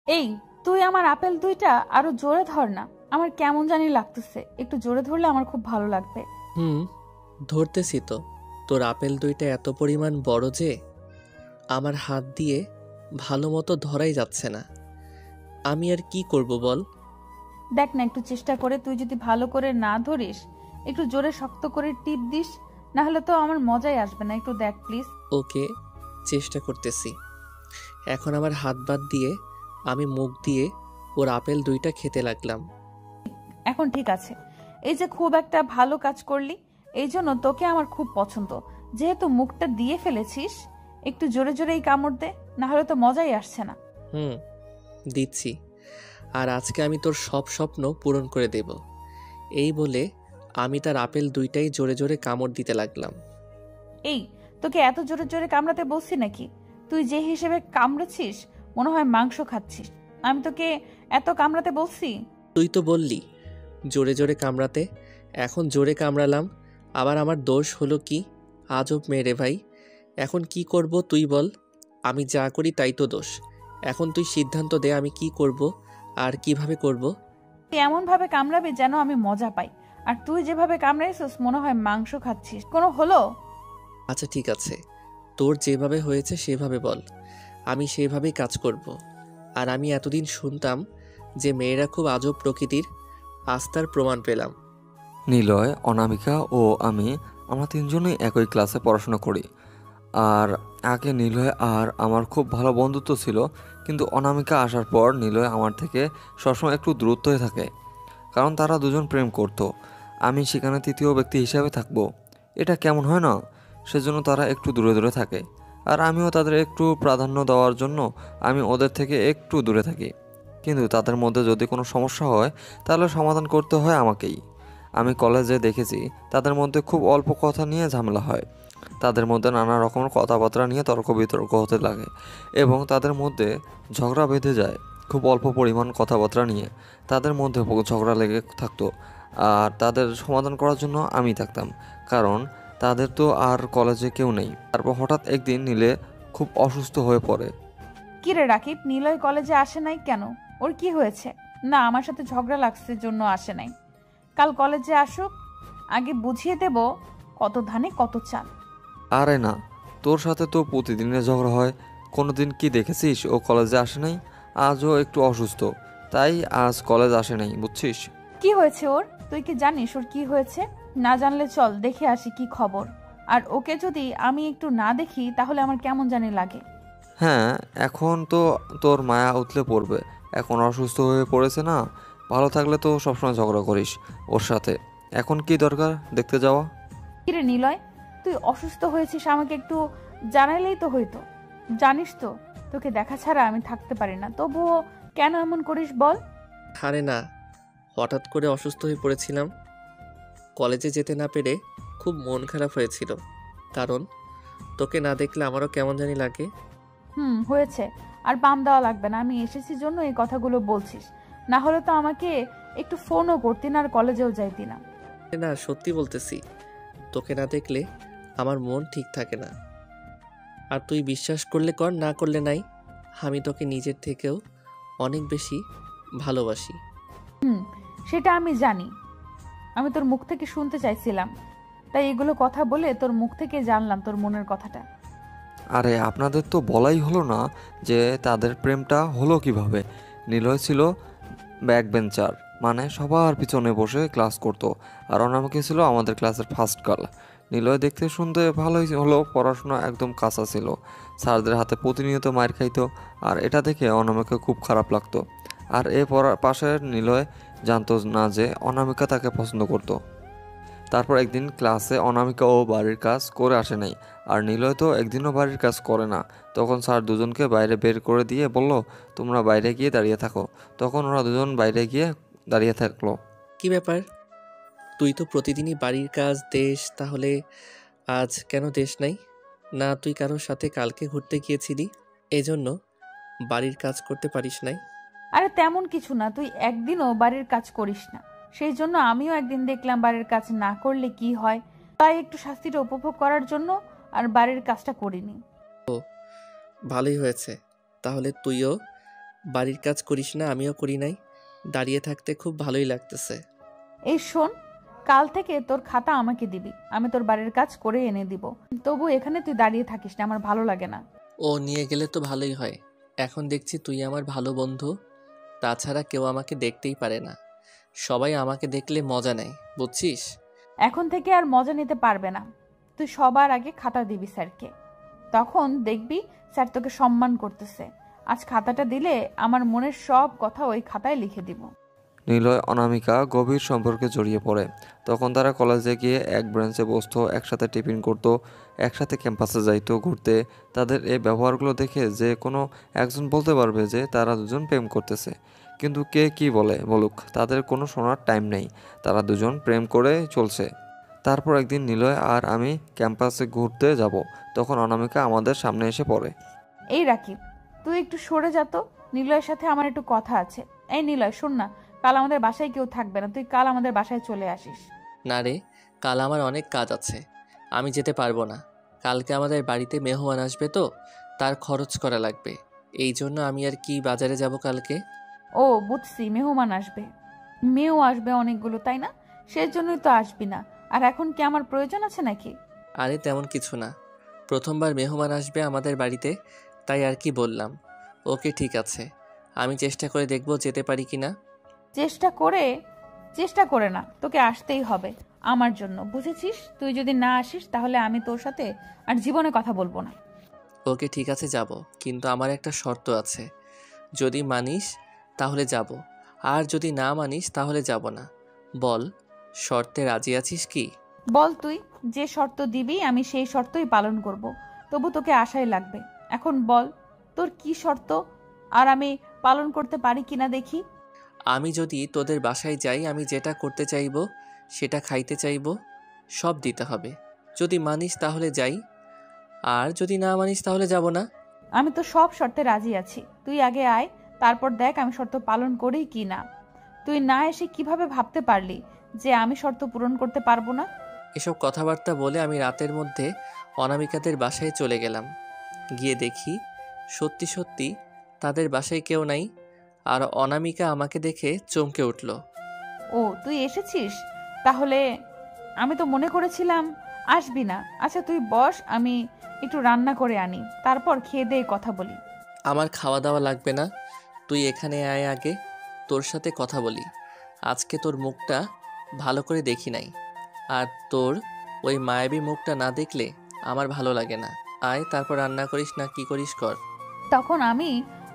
এই, তুই আমার আপেল দুইটা আরো জোরে ধর না। আমার কেমন জানি লাগতেছে, একটু জোরে ধরলে আমার খুব ভালো লাগবে। হুম, ধরতেছি তো। তোর আপেল দুইটা এত পরিমাণ বড় যে আমার হাত দিয়ে ভালো মতো ধরাই যাচ্ছে না। আমি আর কি করব বল? দেখ না, একটু চেষ্টা করে, তুই যদি ভালো করে না ধরিস, একটু জোরে শক্ত করে টিপ দিস, না হলে তো আমার মজাই আসবে না। একটু দেখ প্লিজ। ওকে, চেষ্টা করতেছি। এখন আমার হাত বাদ দিয়ে আমি মুখ দিয়ে ওর আপেল দুইটা খেতে লাগলাম। এখন ঠিক আছে। এই যে খুব একটা ভালো কাজ করলি, এই জন্য তোকে আমার খুব পছন্দ। যেহেতু মুখটা দিয়ে ফেলেছিস, একটু জোরে জোরেই কামড় দে, না হলে তো মজাই আসছে না। হুম, দিচ্ছি। আর আজকে আমি তোর সব স্বপ্ন পূরণ করে দেব। এই বলে আমি তার আপেল দুইটাই জোরে জোরে কামড় দিতে লাগলাম। এই, তোকে এত জোরে জোরে কামড়াতে বলছি নাকি? তুই যে হিসেবে কামড়েছিস, মনে হয় মাংস খাচ্ছিস। আমি তোকে এত কামড়াতে বলছি? তুই তো বললি জোরে জোরে কামড়াতে, এখন জোরে কামড়ালাম। আবার আমার দোষ হলো কি? আজব মেয়ে রে ভাই। এখন কি করব তুই বল? আমি যা করি তাই তো দোষ। এখন তুই সিদ্ধান্ত দে আমি কি করব আর কিভাবে করব। তুই এমন ভাবে কামড়াবি যেন আমি মজা পাই, আর তুই যেভাবে কামড়াইছিস মনে হয় মাংস খাচ্ছিস। কোনো হলো? আচ্ছা ঠিক আছে, তোর যেভাবে হয়েছে সেভাবে বল, আমি সেভাবেই কাজ করব। আর আমি এতদিন শুনতাম যে মেয়েরা খুব আজব প্রকৃতির, আজ তার প্রমাণ পেলাম। নিলয়, অনামিকা ও আমরা তিনজনেই একই ক্লাসে পড়াশোনা করি। আর আগে নিলয় আর আমার খুব ভালো বন্ধুত্ব ছিল, কিন্তু অনামিকা আসার পর নিলয় আমার থেকে সবসময় একটু দূরত্ব হয়ে থাকে, কারণ তারা দুজন প্রেম করত। আমি সেখানে তৃতীয় ব্যক্তি হিসাবে থাকবো, এটা কেমন হয় না? সেজন্য তারা একটু দূরে দূরে থাকে, আর আমিও তাদের একটু প্রাধান্য দেওয়ার জন্য আমি ওদের থেকে একটু দূরে থাকি। কিন্তু তাদের মধ্যে যদি কোনো সমস্যা হয় তাহলে সমাধান করতে হয় আমাকেই। আমি কলেজে দেখেছি তাদের মধ্যে খুব অল্প কথা নিয়ে ঝামেলা হয়, তাদের মধ্যে নানা রকমের কথাবার্তা নিয়ে তর্ক বিতর্ক হতে লাগে এবং তাদের মধ্যে ঝগড়া বেঁধে যায় খুব অল্প পরিমাণ কথাবার্তা নিয়ে। তাদের মধ্যে ঝগড়া লেগে থাকতো, আর তাদের সমাধান করার জন্য আমি থাকতাম, কারণ তাদের তো আর কলেজে কেউ নেই। তারপর হঠাৎ একদিন নীলে খুব অসুস্থ হয়ে পড়ে। কি রে রাকিব, নিলয় কলেজে আসে নাই কেন? ওর কি হয়েছে? না, আমার সাথে ঝগড়া লাগছে জন্য আসে নাই। কাল কলেজে আসুক, আগে বুঝিয়ে দেব কত ধানে কত চাল। আরে না, তোর সাথে তো প্রতিদিনের ঝগড়া হয়, কোনোদিন কি দেখেছিস ও কলেজে আসে নাই? আজও একটু অসুস্থ, তাই আজ কলেজ আসে নাই, বুঝছিস? কি হয়েছে ওর? তুই কি জানিস ওর কি হয়েছে? না জানলে চল দেখে আসি কি খবর। আর ওকে যদি আমি একটু না দেখি তাহলে আমার কেমন জানি লাগে। হ্যাঁ, এখন তো তোর মায়া উতলে পড়বে, এখন অসুস্থ হয়ে পড়েছে না। ভালো থাকলে তো সবসময় ঝগড়া করিস ওর সাথে, এখন কি দরকার দেখতে যাওয়া? কিরে নিলয়, তুই অসুস্থ হয়েছিস আমাকে একটু জানাইলেই তো হইতো। জানিস তো তোকে দেখা ছাড়া আমি থাকতে পারি না, তবুও কেন এমন করিস বল? আরে না, হঠাৎ করে অসুস্থ হয়ে পড়েছিলাম। কলেজে যেতে না পেরে খুব মন খারাপ হয়েছিল, কারণ তোকে না দেখলে আমারও কেমন জানি লাগে। হয়েছে। আর বাম দেওয়া লাগবে না, আমি এসেছি জন্য এই কথাগুলো বলছিস। না হলে তো আমাকে একটু ফোনও করতি না, আর কলেজেও যাইতি না। না, সত্যি বলতেছি, তোকে না দেখলে আমার মন ঠিক থাকে না। আর তুই বিশ্বাস করলে কর, না করলে নাই, আমি তোকে নিজের থেকেও অনেক বেশি ভালোবাসি। হুম, সেটা আমি জানি। আমি তোর মুখ থেকে শুনতে চাইছিলাম, তাই এগুলো কথা বলে তোর মুখ থেকে জানলাম তোর মনের কথাটা। আরে আপনাদের তো বলাই হলো না যে তাদের প্রেমটা হলো কিভাবে। নিলয় ছিল ব্যাক বেঞ্চার, মানে সবার পিছনে বসে ক্লাস করতো, আর অনামিকা ছিল আমাদের ক্লাসের ফার্স্ট গার্ল। নিলয় দেখতে শুনতে ভালোই হলো, পড়াশোনা একদম কাঁচা ছিল, স্যারদের হাতে প্রতিনিয়ত মার খাইতো, আর এটা দেখে অনামিকা খুব খারাপ লাগতো। আর পাশে নিলয় জানতো না যে অনামিকা তাকে পছন্দ করতো। তারপর একদিন ক্লাসে অনামিকা ও বাড়ির কাজ করে আসে নাই, আর নিলয় তো একদিনও বাড়ির কাজ করে না। তখন স্যার দুজনকে বাইরে বের করে দিয়ে বলল, তোমরা বাইরে গিয়ে দাঁড়িয়ে থাকো। তখন ওরা দুজন বাইরে গিয়ে দাঁড়িয়ে থাকলো। কি ব্যাপার, তুই তো প্রতিদিনই বাড়ির কাজ দেশ, তাহলে আজ কেন দেশ নাই? না তুই কারোর সাথে কালকে ঘুরতে গিয়েছিলি, এজন্য বাড়ির কাজ করতে পারিস নাই? আরে তেমন কিছু না, তুই একদিনও বাড়ির কাজ করিস না, সেই জন্য আমিও একদিন দেখলাম বাড়ির কাজ না করলে কি হয়, তাই একটু শাস্তিটা উপভোগ করার জন্য আর বাড়ির কাজটা করিনি। ভালোই হয়েছে, তাহলে তুইও বাড়ির কাজ করিস না? আমিও করি নাই। দাঁড়িয়ে থাকতে খুব ভালোই লাগতেছে। এই শোন, কাল থেকে তোর খাতা আমাকে দিবি, আমি তোর বাড়ির কাজ করে এনে দিব। তবু এখানে তুই দাঁড়িয়ে থাকিস না, আমার ভালো লাগে না। ও নিয়ে গেলে তো ভালোই হয়। এখন দেখছি তুই আমার ভালো বন্ধু। তাছাড়া কেউ আমাকে দেখতেই পারে না। সবাই আমাকে দেখলে মজা নেয়, বুঝছিস? এখন থেকে আর মজা নিতে পারবে না। তুই সবার আগে খাতা দিবি স্যারকে, তখন দেখবি স্যার তোকে সম্মান করতেছে। আজ খাতাটা দিলে আমার মনের সব কথা ওই খাতায় লিখে দিব। নিলয় অনামিকা গভীর সম্পর্কে জড়িয়ে পড়ে। তখন তারা কলেজে গিয়ে এক ব্রাঞ্চে বসতো, একসাথে টিফিন করতো, একসাথে ক্যাম্পাসে যাইতো ঘুরতে। তাদের এই ব্যবহারগুলো দেখে যে কোনো একজন বলতে পারবে যে তারা দুজন প্রেম করতেছে। কিন্তু কে কি বলুক, তাদের কোনো শোনার টাইম নেই। তারা দুজন প্রেম করে চলছে। তারপর একদিন নিলয় আর আমি ক্যাম্পাসে ঘুরতে যাব। তখন অনামিকা আমাদের সামনে এসে পড়ে। এই রাকিব, তুই একটু সরে যা তো, নিলয়ের সাথে আমার একটু কথা আছে। এই নিলয়, শোন না, কাল আমাদের বাসায় কেউ থাকবে না, তুই কাল আমাদের বাসায় চলে আসিস। না রে, কাল আমার অনেক কাজ আছে, আমি যেতে পারবো না। কালকে আমাদের বাড়িতে মেহমান আসবে তো, তার খরচ করা লাগবে। এই জন্য আমি আর কি বাজারে যাব কালকে। ও বুঝছি, মেহমান আসবে। মেয়েও আসবে অনেকগুলো, তাই না? সেজন্যই তো আসবি না। আর এখন কি আমার প্রয়োজন আছে নাকি? আরে তেমন কিছু না, প্রথমবার মেহমান আসবে আমাদের বাড়িতে, তাই আর কি বললাম। ওকে ঠিক আছে, আমি চেষ্টা করে দেখব যেতে পারি কি না। চেষ্টা করে না, তোকে আসতেই হবে আমার জন্য, বুঝেছিস? তুই যদি না আসিস তাহলে আমি তোর সাথে আর জীবনে কথা বলবো না। ওকে ঠিক আছে, যাব, কিন্তু আমার একটা শর্ত আছে। যদি মানিস তাহলে যাব, আর যদি না মানিস তাহলে যাব না। বল, শর্তে রাজি আছিস কি? বল, তুই যে শর্ত দিবি আমি সেই শর্তই পালন করব। তবু তোকে আশাই লাগবে। এখন বল, তোর কি শর্ত, আর আমি পালন করতে পারি কিনা দেখি। আমি যদি তোদের বাসায় যাই, আমি যেটা করতে চাইবো, সেটা খাইতে চাইবো, সব দিতে হবে। যদি মানিস তাহলে যাই, আর যদি না মানিস তাহলে যাব না। আমি তো সব শর্তে রাজি আছি, তুই আগে আয়, তারপর দেখ আমি শর্ত পালন করি কি না। তুই না এসে কিভাবে ভাবতে পারলি যে আমি শর্ত পূরণ করতে পারবো না? এসব কথাবার্তা বলে আমি রাতের মধ্যে অনামিকাদের বাসায় চলে গেলাম। গিয়ে দেখি সত্যি সত্যি তাদের বাসায় কেউ নাই, আর অনামিকা আমাকে দেখে চমকে উঠল। ও তুই এসেছিস তাহলে? আমি তো মনে করেছিলাম আসবি না। আচ্ছা তুই বস, আমি একটু রান্না করে আনি, তারপর খেয়ে দিয়ে কথা বলি। আমার খাওয়া দাওয়া লাগবে না, তুই এখানে আয়, আগে তোর সাথে কথা বলি। আজকে তোর মুখটা ভালো করে দেখি নাই, আর তোর ওই মায়াবী মুখটা না দেখলে আমার ভালো লাগে না। আয়, তারপর রান্না করিস না কি করিস কর। তখন আমি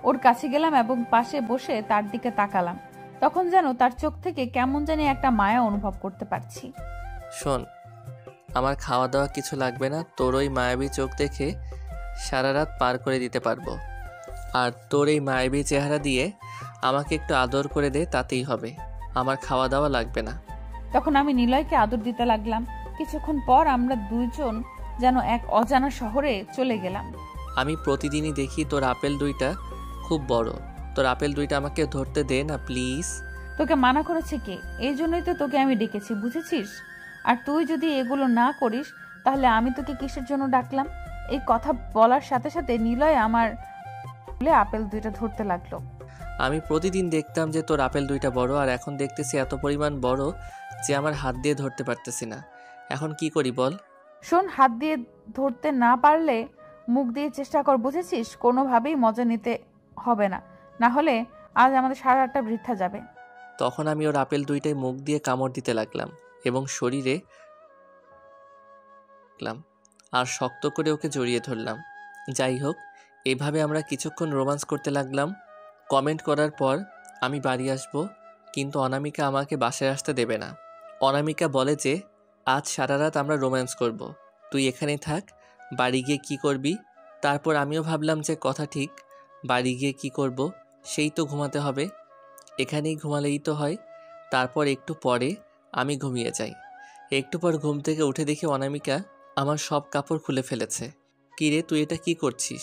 ওর কাছে গেলাম এবং পাশে বসে তার দিকে তাকালাম। তখন যেন তার চোখ থেকে কেমন জানি একটা মায়া অনুভব করতে পারছি। শোন, আমার খাওয়া দাওয়া কিছু লাগবে না, তোর ওই মায়াবী চোখ দেখে সারা রাত পার করে দিতে পারবো। আর তোর এই মায়াবী চেহারা দিয়ে আমাকে একটু আদর করে দে, তাতেই হবে। আমার খাওয়া দাওয়া লাগবে না। তখন আমি নিলয়কে আদর দিতে লাগলাম। কিছুক্ষণ পর আমরা দুইজন যেন এক অজানা শহরে চলে গেলাম। আমি প্রতিদিনই দেখি তোর আপেল দুইটা খুব বড়। তোর আপেল দুইটা আমাকে ধরতে দে না প্লিজ। তোকে মানা করেছে কে? এই জন্যই তো তোকে আমি ডেকেছি, বুঝেছিস? আর তুই যদি এগুলো না করিস তাহলে আমি তোকে কিসের জন্য ডাকলাম? এই কথা বলার সাথে সাথে নিলয় আমার আপেল দুইটা ধরতে লাগলো। আমি প্রতিদিন দেখতাম যে তোর আপেল দুইটা বড়, আর এখন দেখতেছি এত পরিমাণ বড় যে আমার হাত দিয়ে ধরতে পারতেছি না। এখন কি করি বল? শোন, হাত দিয়ে ধরতে না পারলে মুখ দিয়ে চেষ্টা কর, বুঝেছিস? কোনোভাবেই মজা নিতে হবে না, না হলে আজ আমাদের সারা রাতটা বৃথা যাবে। তখন আমি ওর আপেল দুইটাই মুখ দিয়ে কামড় দিতে লাগলাম এবং শরীরে আর শক্ত করে ওকে জড়িয়ে ধরলাম। যাই হোক, এভাবে আমরা কিছুক্ষণ রোমান্স করতে লাগলাম। কমেন্ট করার পর আমি বাড়ি আসব, কিন্তু অনামিকা আমাকে বাসায় আসতে দেবে না। অনামিকা বলে যে আজ সারা রাত আমরা রোম্যান্স করব, তুই এখানেই থাক, বাড়ি গিয়ে কি করবি। তারপর আমিও ভাবলাম যে কথা ঠিক, বাড়ি গিয়ে কি করব, সেই তো ঘুমাতে হবে, এখানেই ঘুমালেই তো হয়। তারপর একটু পরে আমি ঘুমিয়ে যাই। একটু পর ঘুম থেকে উঠে দেখি অনামিকা আমার সব কাপড় খুলে ফেলেছে। কী রে, তুই এটা কি করছিস?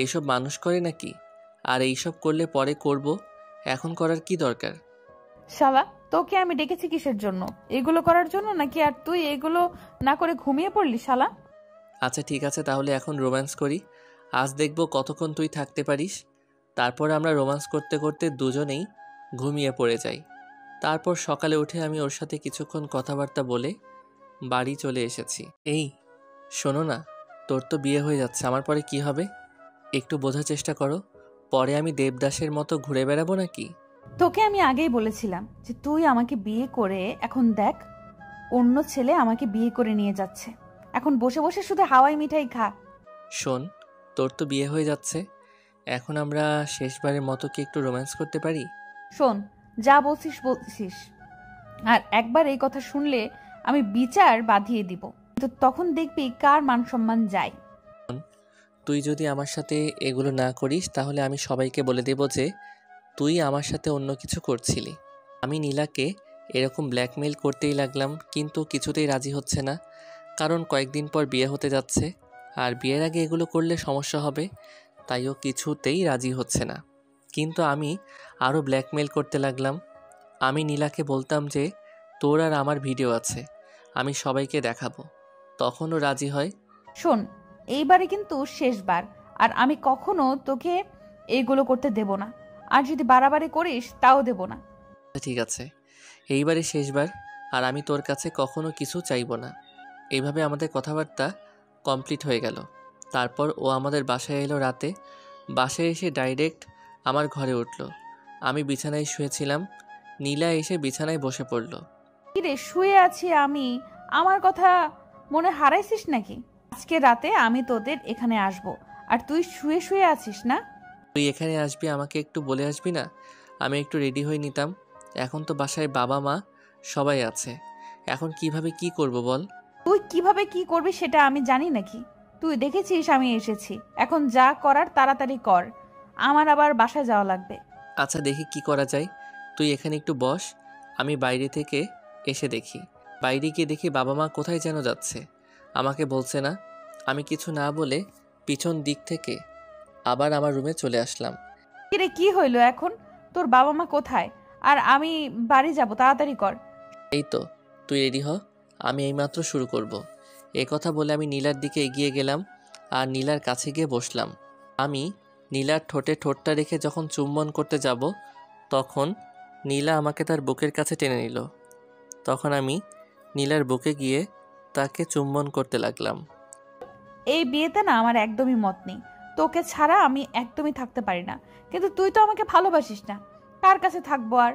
এইসব মানুষ করে নাকি? আর এইসব করলে পরে করব, এখন করার কি দরকার? শালা, তোকে আমি ডেকেছি কিসের জন্য? এগুলো করার জন্য নাকি? আর তুই এগুলো না করে ঘুমিয়ে পড়লি শালা। আচ্ছা ঠিক আছে, তাহলে এখন রোম্যান্স করি। আজ দেখব কতক্ষণ তুই থাকতে পারিস। তারপর আমরা রোম্যান্স করতে করতে দুজনেই ঘুমিয়ে পড়ে যাই। তারপর সকালে উঠে আমি ওর সাথে কিছুক্ষণ কথাবার্তা বলে বাড়ি চলে এসেছি। এই শোনো না, তোর তো বিয়ে হয়ে যাচ্ছে, আমার পরে কি হবে একটু বোঝার চেষ্টা করো। পরে আমি দেবদাসের মতো ঘুরে বেড়াবো নাকি? তোকে আমি আগেই বলেছিলাম যে তুই আমাকে বিয়ে করে এখন দেখ অন্য ছেলে আমাকে বিয়ে করে নিয়ে যাচ্ছে। এখন বসে বসে শুধু হাওয়াই মিঠাই খা। শোন, তোর তো বিয়ে হয়ে যাচ্ছে, এখন আমরা শেষবারের মতো কি একটু রোম্যান্স করতে পারি? শোন, যা বলছিস বলছিস, আর একবার এই কথা শুনলে আমি বিচার বাঁধিয়ে দিব, তো তখন দেখবি কার মান সম্মান যায়। তুই যদি আমার সাথে এগুলো না করিস তাহলে আমি সবাইকে বলে দেব যে তুই আমার সাথে অন্য কিছু করছিলি। আমি নীলাকে এরকম ব্ল্যাকমেইল করতেই লাগলাম, কিন্তু কিছুতেই রাজি হচ্ছে না, কারণ কয়েকদিন পর বিয়ে হতে যাচ্ছে, আর বিয়ের আগে এগুলো করলে সমস্যা হবে, তাই ও কিছুতেই রাজি হচ্ছে না। কিন্তু আমি আরও ব্ল্যাকমেইল করতে লাগলাম। আমি নীলাকে বলতাম যে তোর আর আমার ভিডিও আছে, আমি সবাইকে দেখাবো, তখনও রাজি হয়। শোন, এইবারে কিন্তু শেষবার, আর আমি কখনো তোকে এইগুলো করতে দেব না, আর যদি বাড়াবাড়ি করিস তাও দেব না। ঠিক আছে, এইবারই শেষবার, আর আমি তোর কাছে কখনো কিছু চাইবো না। এইভাবে আমাদের কথাবার্তা কমপ্লিট হয়ে গেল। তারপর ও আমাদের বাসায় এলো রাতে। বাসায় এসে ডাইরেক্ট আমার ঘরে উঠলো। আমি বিছানায় শুয়েছিলাম, নীলা এসে বিছানায় বসে পড়ল। কিরে, শুয়ে আছি আমি, আমার কথা মনে হারাইছিস নাকি? আজকে রাতে আমি তোদের এখানে আসব, আর তুই শুয়ে শুয়ে আছিস না? তুই এখানে আসবি, আমাকে একটু বলে আসবি না? আমি একটু রেডি হয়ে নিতাম। এখন তো বাসায় বাবা মা সবাই আছে, এখন কিভাবে কি করব বল? তুই কিভাবে কি করবি সেটা আমি জানি নাকি? তুই দেখেছিস আমি এসেছি, এখন যা করার তাড়াতাড়ি কর, আমার আবার বাসায় যাওয়া লাগবে। আচ্ছা, দেখি কি করা যায়। তুই এখানে একটু বস, আমি বাইরে থেকে এসে দেখি। বাইরে গিয়ে দেখি বাবা মা কোথায় যেন যাচ্ছে, আমাকে বলছে না। আমি কিছু না বলে পিছন দিক থেকে আবার আমার রুমে চলে আসলাম। কিরে, কি হইলো এখন? তোর বাবা মা কোথায়? আর আমি বাড়ি যাব, তাড়াতাড়ি কর। এই তো, তুই রেডি হ, আমি এইমাত্র শুরু করব। এ কথা বলে আমি নীলার দিকে এগিয়ে গেলাম আর নীলার কাছে গিয়ে বসলাম। আমি নীলার ঠোঁটে ঠোঁটটা রেখে যখন চুম্বন করতে যাব, তখন নীলা আমাকে তার বুকের কাছে টেনে নিল। তখন আমি নীলার বুকে গিয়ে তাকে চুম্বন করতে লাগলাম। এই বিয়েতে না আমার একদমই মত নেই, তোকে ছাড়া আমি একদমই থাকতে পারি না। কিন্তু তুই তো আমাকে ভালোবাসিস না, কার কাছে থাকবো আর?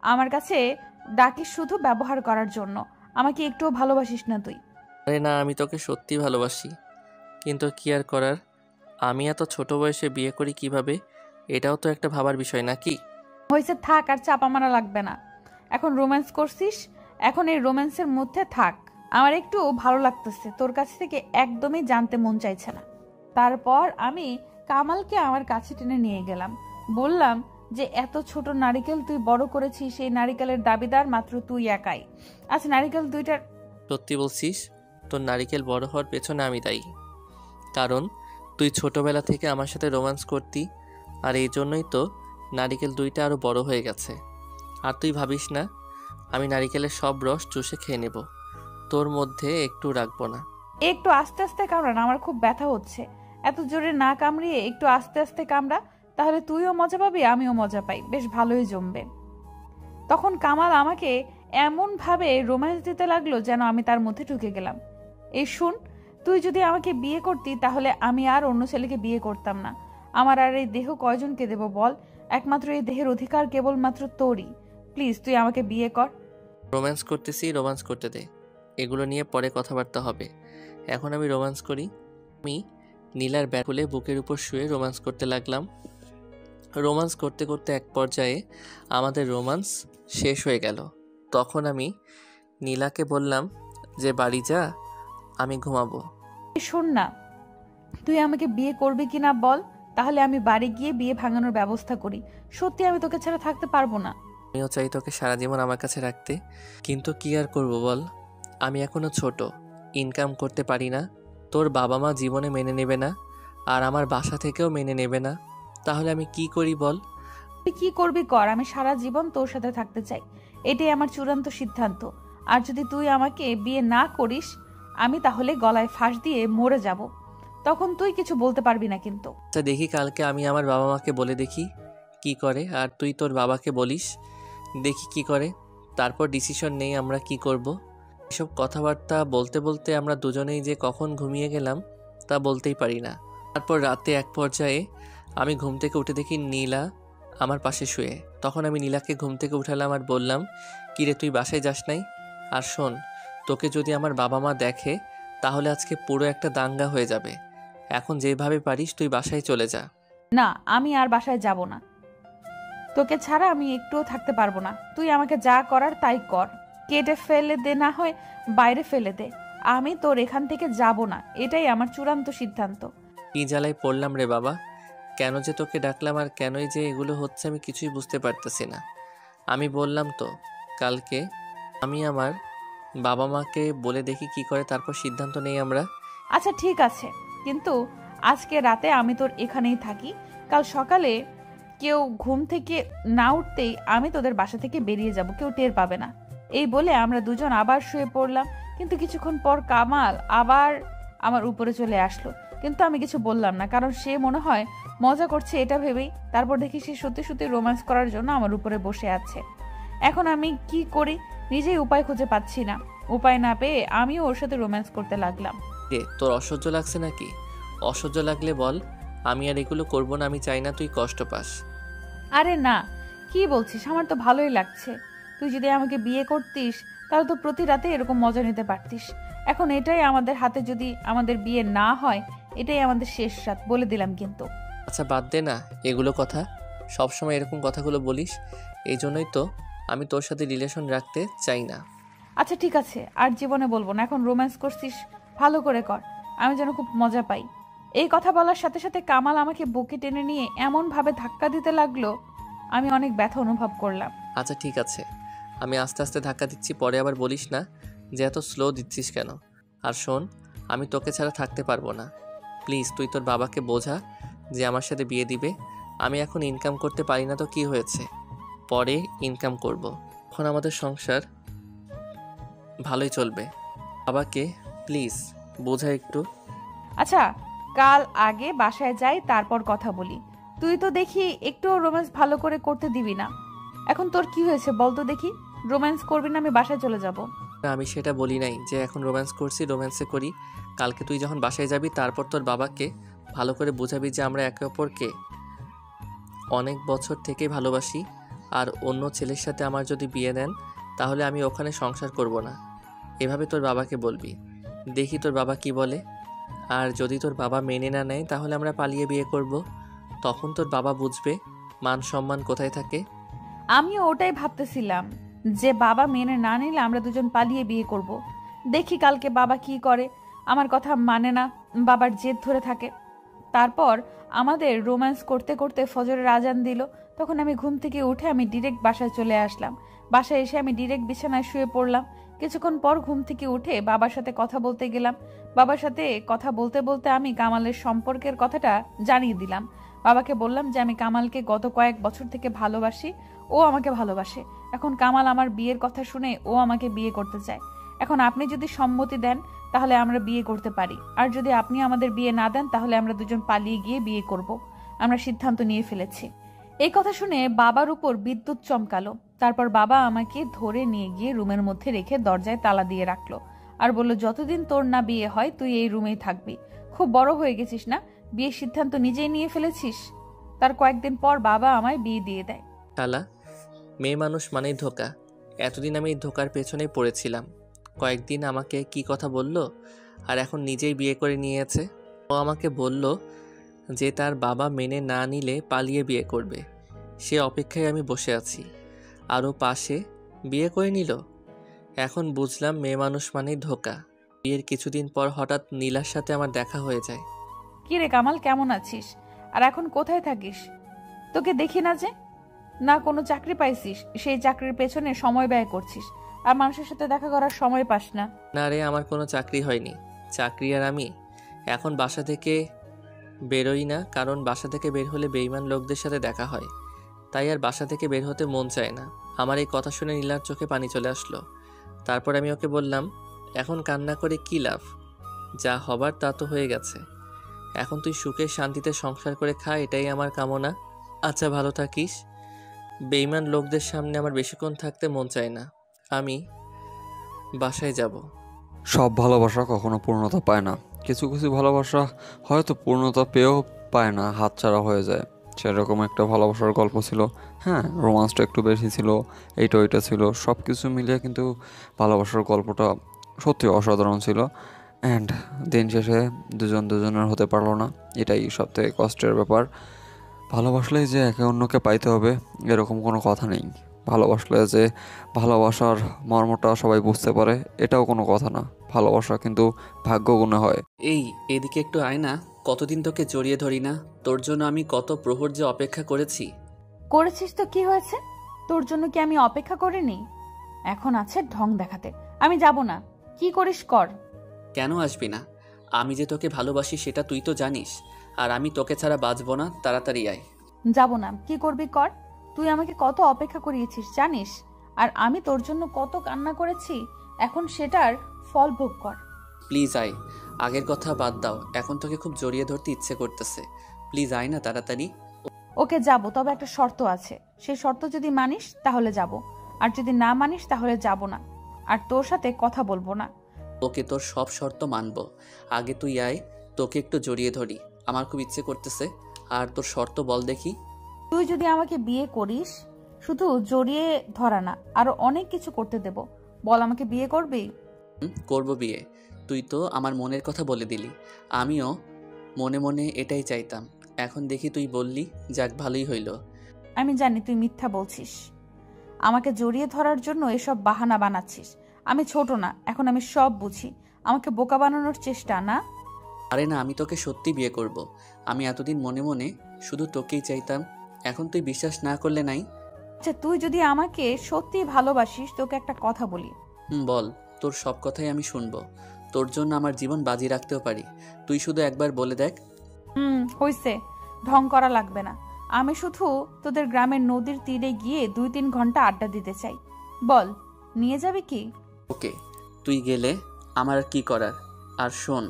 আমার কাছে ডাকিস শুধু ব্যবহার করার জন্য, আমাকে একটুও ভালোবাসিস না তুই। আরে না, আমি তোকে সত্যি ভালোবাসি, কিন্তু কি আর করার, আমি এত ছোট বয়সে বিয়ে করি কিভাবে, এটাও তো একটা ভাবার বিষয় নাকি? হয়েছে, থাক, আর চাপা মারা লাগবে না। এখন রোম্যান্স করছিস, এখন এই রোম্যান্সের মধ্যে থাক। আমার একটু ভালো লাগতেছে, তোর কাছ থেকে একদমই জানতে মন চাইছে না। তারপর আমি কামালকে আমার কাছে টেনে নিয়ে গেলাম, বললাম যে এত ছোট নারিকেল তুই বড় করেছিস, সেই নারিকেলের দাবিদার মাত্র তুই একাই। আচ্ছা, নারিকেল দুইটার সত্যি বলছিস? তোর নারিকেল বড় হওয়ার পেছনে আমি দায়ী, কারণ তুই ছোটবেলা থেকে আমার সাথে রোম্যান্স করতি, আর এই জন্যই তো নারিকেল দুইটা আরও বড় হয়ে গেছে। আর তুই ভাবিস না আমি নারিকেলের সব রস চুষে খেয়ে নেব, তোর মধ্যে একটু রাখবো না। একটু আস্তে আস্তে কামড়ান, আমার খুব ব্যথা হচ্ছে। এত জোরে না কামড়িয়ে একটু আস্তে আস্তে কামড়া, তাহলে তুইও মজা পাবি, আমিও মজা পাই, বেশ ভালোই জমবে। তখন কামাল আমাকে এমন ভাবে রোম্যান্স দিতে লাগলো যেন আমি তার মধ্যে ঢুকে গেলাম। এই শুন, তুই যদি আমাকে বিয়ে করতি তাহলে আমি আর অন্য ছেলেকে বিয়ে করতাম না। আমার আর এই দেহ কয়জনকে দেব বল? একমাত্র এই দেহের অধিকার কেবলমাত্র তোরই। প্লিজ তুই আমাকে বিয়ে কর। রোম্যান্স করতেছি, রোম্যান্স করতে দে, এগুলো নিয়ে পরে কথাবার্তা হবে, এখন আমি রোম্যান্স করি। আমি নীলার ব্যাগ খুলে বুকের উপর শুয়ে রোম্যান্স করতে লাগলাম। রোম্যান্স করতে করতে এক পর্যায়ে আমাদের রোম্যান্স শেষ হয়ে গেল। তখন আমি নীলাকে বললাম যে বাড়ি যা, আমি ঘুমাবো। এই শোন না, তুই আমাকে বিয়ে করবি কিনা বল, তাহলে আমি বাড়ি গিয়ে বিয়ে ভাঙানোর ব্যবস্থা করি। সত্যি আমি তোকে ছাড়া থাকতে পারবো না। আমিও চাই তোকে সারা জীবন আমার কাছে রাখতে, কিন্তু কি আর করবো বল, আমি এখনো ছোট, ইনকাম করতে পারি না, তোর বাবা মা জীবনে মেনে নেবে না, আর আমার বাসা থেকেও মেনে নেবে না, তাহলে আমি কি করি বল? তুই কি করবি কর, আমি সারা জীবন তোর সাথে থাকতে চাই, এটাই আমার চূড়ান্ত সিদ্ধান্ত। আর যদি তুই আমাকে বিয়ে না করিস, আমি তাহলে গলায় ফাঁস দিয়ে মরে যাব। তখন তুই কিছু বলতে পারবি না কিন্তু। আচ্ছা দেখি কালকে আমি আমার বাবা মাকে বলে দেখি কি করে, আর তুই তোর বাবাকে বলিস দেখি কি করে, তারপর ডিসিশন নেই আমরা কি করব। এসব কথাবার্তা বলতে বলতে আমরা দুজনেই যে কখন ঘুমিয়ে গেলাম তা বলতেই পারি না। তারপর রাতে এক পর্যায়ে আমি ঘুম থেকে উঠে দেখি নীলা আমার পাশে শুয়ে। তখন আমি নীলাকে ঘুম থেকে উঠালাম আর বললাম, কিরে তুই বাসায় যাস নাই? আর শোন, তোকে যদি আমার বাবা মা দেখে তাহলে আজকে পুরো একটা দাঙ্গা হয়ে যাবে। এখন যেভাবে পারিস তুই বাসায় চলে যা। না, আমি আর বাসায় যাব না। তোকে ছাড়া আমি একটুও থাকতে পারবো না। তুই আমাকে যা করার তাই কর, কেটে ফেলে দে, না হয় বাইরে ফেলে দে। আমি তোর এখান থেকে যাব না, এটাই আমার চূড়ান্ত সিদ্ধান্ত। কি জ্বালায় পড়লাম রে বাবা, কেন যে তোকে ডাকলাম আর কেনই যে এগুলো হচ্ছে আমি কিছুই বুঝতে পারতেছি না। আমি বললাম তো কালকে আমি আমার বাবা মাকে বলে দেখি কি করে, তারপর সিদ্ধান্ত নেই আমরা। আচ্ছা ঠিক আছে, কিন্তু আজকে রাতে আমি তোর এখানেই থাকি। কাল সকালে কেউ ঘুম থেকে না উঠতেই আমি তোদের বাসা থেকে বেরিয়ে যাব, কেউ টের পাবে না। এই বলে আমরা দুজন আবার শুয়ে পড়লাম। কিন্তু কিছুক্ষণ পর কামাল আবার আমার উপরে চলে আসলো, কিন্তু আমি কিছু বললাম না, কারণ সে মনে হয় মজা করছে এটা ভেবেই। তারপর দেখি সে সত্যি সত্যি রোম্যান্স করার জন্য আমার উপরে বসে আছে। এখন আমি কি করি নিজেই উপায় খুঁজে পাচ্ছি না। উপায় না পেয়ে আমিও ওর সাথে রোম্যান্স করতে লাগলাম। তোর অসহ্য লাগছে নাকি? অসহ্য লাগলে বল, আমি আর এগুলো করব না। আমি চাই না তুই কষ্ট পাস। আরে না, কি বলছিস, আমার তো ভালোই লাগছে। তুই যদি আমাকে বিয়ে করতিস তাহলে তো প্রতি রাতে এরকম মজা নিতে পারতিস। এখন এটাই আমাদের হাতে, যদি আমাদের বিয়ে না হয় এটাই আমাদের শেষ রাত, বলে দিলাম কিন্তু। আচ্ছা বাদ দে না এগুলো কথা, সবসময় এরকম কথাগুলো বলিস। এই জন্যই তো আমি তোর সাথে রিলেশন রাখতে চাই না। আচ্ছা ঠিক আছে, আর জীবনে বলবো না। এখন রোম্যান্স করছিস, ভালো করে কর, আমি যেন খুব মজা পাই। এই কথা বলার সাথে সাথে কামাল আমাকে বুকে টেনে নিয়ে এমন ভাবে ধাক্কা দিতে লাগলো, আমি অনেক ব্যথা অনুভব করলাম। আচ্ছা ঠিক আছে, আমি আস্তে আস্তে ধাক্কা দিচ্ছি, পরে আবার বলিস না যে এত স্লো দিচ্ছিস কেন। আর শোন, আমি তোকে ছাড়া থাকতে পারবো না। প্লিজ তুই তোর বাবাকে বোঝা যে আমার সাথে বিয়ে দিবে। আমি এখন ইনকাম করতে পারি না তো কি হয়েছে, পরে ইনকাম করব। এখন আমাদের সংসার ভালোই চলবে। বাবাকে প্লিজ বোঝা একটু। আচ্ছা কাল আগে বাসায় যাই, তারপর কথা বলি। তুই তো দেখি একটু রোম্যান্স ভালো করে করতে দিবি না। এখন তোর কি হয়েছে বল তো দেখি, রোম্যান্স করবি না আমি বাসায় চলে যাব। না আমি সেটা বলি নাই যে এখন রোম্যান্স করছি, রোম্যান্সে করি। কালকে তুই যখন বাসায় যাবি তারপর তোর বাবাকে ভালো করে বোঝাবি যে আমরা একে অপরকে অনেক বছর থেকে ভালোবাসি, আর অন্য ছেলের সাথে আমার যদি বিয়ে দেন তাহলে আমি ওখানে সংসার করব না। এভাবে তোর বাবাকে বলবি, দেখি তোর বাবা কি বলে। আর যদি তোর বাবা মেনে না নেয় তাহলে আমরা পালিয়ে বিয়ে করব। তখন তোর বাবা বুঝবে মান সম্মান কোথায় থাকে। আমিও ওটাই ভাবতেছিলাম যে বাবা মেনে না নিলে আমরা দুজন পালিয়ে বিয়ে করব। দেখি কালকে বাবা কি করে। আমার কথা মানে না, বাবার জেদ ধরে থাকে। তারপর আমাদের রোম্যান্স করতে করতে ফজরের আজান দিল। তখন আমি ঘুম থেকে উঠে আমি ডিরেক্ট বাসায় চলে আসলাম। বাসায় এসে আমি ডিরেক্ট বিছানায় শুয়ে পড়লাম। কিছুক্ষণ পর ঘুম থেকে উঠে বাবার সাথে কথা বলতে গেলাম। বাবার সাথে কথা বলতে বলতে আমি কামালের সম্পর্কের কথাটা জানিয়ে দিলাম। বাবাকে বললাম যে আমি কামালকে গত কয়েক বছর থেকে ভালোবাসি, ও আমাকে ভালোবাসে। এখন কামাল আমার বিয়ের কথা শুনে ও আমাকে বিয়ে করতে চায়। এখন আপনি যদি সম্মতি দেন তাহলে আমরা বিয়ে করতে পারি, আর যদি আপনি আমাদের বিয়ে না দেন তাহলে আমরা দুজন পালিয়ে গিয়ে বিয়ে করব। আমরা সিদ্ধান্ত নিয়ে ফেলেছি। এই কথা শুনে বাবার উপর বিদ্যুৎ চমকালো। তারপর বাবা আমাকে ধরে নিয়ে গিয়ে রুমের মধ্যে রেখে দরজায় তালা দিয়ে রাখলো, আর বলল যতদিন তোর না বিয়ে হয় তুই এই রুমেই থাকবি। খুব বড় হয়ে গেছিস না, বিয়ের সিদ্ধান্ত নিজেই নিয়ে ফেলেছিস। তার কয়েকদিন পর বাবা আমায় বিয়ে দিয়ে দেয়। শালা, মেয়ে মানুষ মানেই ধোকা। এতদিন আমি এই ধোকার পেছনেই পড়েছিলাম। কয়েকদিন আমাকে কি কথা বলল, আর এখন নিজেই বিয়ে করে নিয়েছে। ও আমাকে বলল যে তার বাবা মেনে না নিলে পালিয়ে বিয়ে করবে। সে অপেক্ষায় আমি বসে আছি, আর ও পাশে বিয়ে করে নিল। এখন বুঝলাম মেয়ে মানুষ মানেই ধোকা। বিয়ের কিছুদিন পর হঠাৎ নীলার সাথে আমার দেখা হয়ে যায়। কি রে কামাল, কেমন আছিস? আর এখন কোথায় থাকিস? তোকে দেখি না যে। না কোনো চাকরি পাইছিস, সেই চাকরির পেছনে সময় ব্যয় করছিস, আর মানুষের সাথে দেখা করার সময় পাস না। না রে, আমার কোনো চাকরি হয়নি। চাকরি আর আমি এখন বাসা থেকে বেরোই না, কারণ বাসা থেকে বের হলে বেইমান লোকদের সাথে দেখা হয়। তাই আর বাসা থেকে বের হতে মন চায় না। আমার এই কথা শুনে নীলার চোখে পানি চলে আসলো। তারপর আমি ওকে বললাম, এখন কান্না করে কি লাভ? যা হবার তা তো হয়ে গেছে। এখন তুই সুখে শান্তিতে সংসার করে খা, এটাই আমার কামনা। আচ্ছা, ভালো থাকিস। বেইমান লোকদের সামনে আমার বেশিক্ষণ থাকতে মন চায় না। আমি বাসায় যাব। সব ভালোবাসা কখনো পূর্ণতা পায় না। কিছু কিছু ভালোবাসা হয়তো পূর্ণতা পেয়েও পায় না, হাতছাড়া হয়ে যায়। সেরকম একটা ভালোবাসার গল্প ছিল। হ্যাঁ, রোমান্সটা একটু বেশি ছিল, এইটা ওইটা ছিল, সব কিছু মিলিয়ে কিন্তু ভালোবাসার গল্পটা সত্যি অসাধারণ ছিল। অ্যান্ড দিন শেষে দুজন দুজনের হতে পারলো না, এটাই সবথেকে কষ্টের ব্যাপার। ভালোবাসলেই যে একে অন্যকে পাইতে হবে এরকম কোনো কথা নেই। ভালোবাসলে যে ভালোবাসার মর্মটা সবাই বুঝতে পারে এটাও কোনো কথা না। ভালোবাসা কিন্তু ভাগ্য গুণে হয়। এই এদিকে একটু আয় না, কতদিন তোকে জড়িয়ে ধরি না। তোর জন্য আমি কত প্রহর যে অপেক্ষা করেছি। করেছিস তো কি হয়েছে? তোর জন্য কি আমি অপেক্ষা করিনি? এখন আছে ঢং দেখাতে। আমি যাব না। কি করিস কর। কেন আসবি না? আমি যে তোকে ভালোবাসি সেটা তুই তো জানিস, আর আমি তোকে ছাড়া বাঁচব না। তাড়াতাড়ি আয়। যাব না। কি করবি কর। তুই আমাকে কত অপেক্ষা করিয়েছিস জানিস? আর আমি তোর জন্য কত কান্না করেছি। এখন সেটার ফল ভোগ কর। প্লিজ আয়। আগের কথা বাদ দাও, এখন তোকে খুব জড়িয়ে ধরতে ইচ্ছে করতেছে। প্লিজ আয় না তাড়াতাড়ি। ওকে যাব, তবে একটা শর্ত আছে। সেই শর্ত যদি মানিস তাহলে যাব, আর যদি না মানিস তাহলে যাব না, আর তোর সাথে কথা বলবো না। ওকে, তোর সব শর্ত মানব। আগে তুই আয়, তোকে একটু জড়িয়ে ধরি। আমার খুব ইচ্ছে করতেছে। আর তোর শর্ত বল দেখি। তুই যদি আমাকে বিয়ে করিস, শুধু জড়িয়ে ধরা না, আরো অনেক কিছু করতে দেব। বল, আমাকে বিয়ে করবি? করব বিয়ে। তুই তো আমার মনের কথা বলে দিলি। আমিও মনে মনে এটাই চাইতাম। এখন দেখি তুই বললি, যাক ভালোই হইল। আমি জানি তুই মিথ্যা বলছিস। আমাকে জড়িয়ে ধরার জন্য এসব বাহানা বানাচ্ছিস। আমি ছোট না, এখন আমি সব বুঝি। আমাকে বোকা বানানোর চেষ্টা না। আরে না, আমি তোকে সত্যি বিয়ে করব। আমি এতদিন মনে মনে শুধু তোকেই চাইতাম। এখন তুই বিশ্বাস না করলে নাই। আচ্ছা, তুই যদি আমাকে সত্যি ভালোবাসিস, তোকে একটা কথা বলি। বল, তোর সব কথাই আমি শুনবো। তোর জন্য আমার জীবন বাজি রাখতেও পারি। তুই শুধু একবার বলে দেখ। হইছে। ঢং করা লাগবে না। আমি শুধু তোদের গ্রামের নদীর তীরে গিয়ে 2-3 ঘন্টা আড্ডা দিতে চাই। বল, নিয়ে যাবি কি? ওকে, তুই গেলে আমার আর কি করার। আর শোন,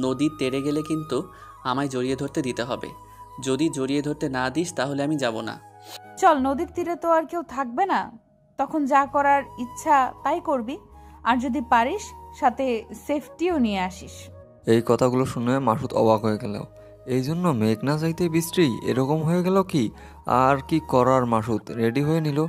নদীর তেড়ে গেলে কিন্তু আমায় জড়িয়ে ধরতে দিতে হবে। যদি জড়িয়ে ধরতে না দিস তাহলে আমি যাব না। চল, নদীর তীরে তো আর কেউ থাকবে না। তখন যা করার ইচ্ছা তাই করবি। আর যদি পারিস, সাথে সেফটিও নিয়ে আসিস। এই কথাগুলো শুনে মাসুদ অবাক হয়ে গেল। এই জন্য মেঘ না চাইতে বৃষ্টি এরকম হয়ে গেল কি? আর কি করার, মাসুদ রেডি হয়ে নিল।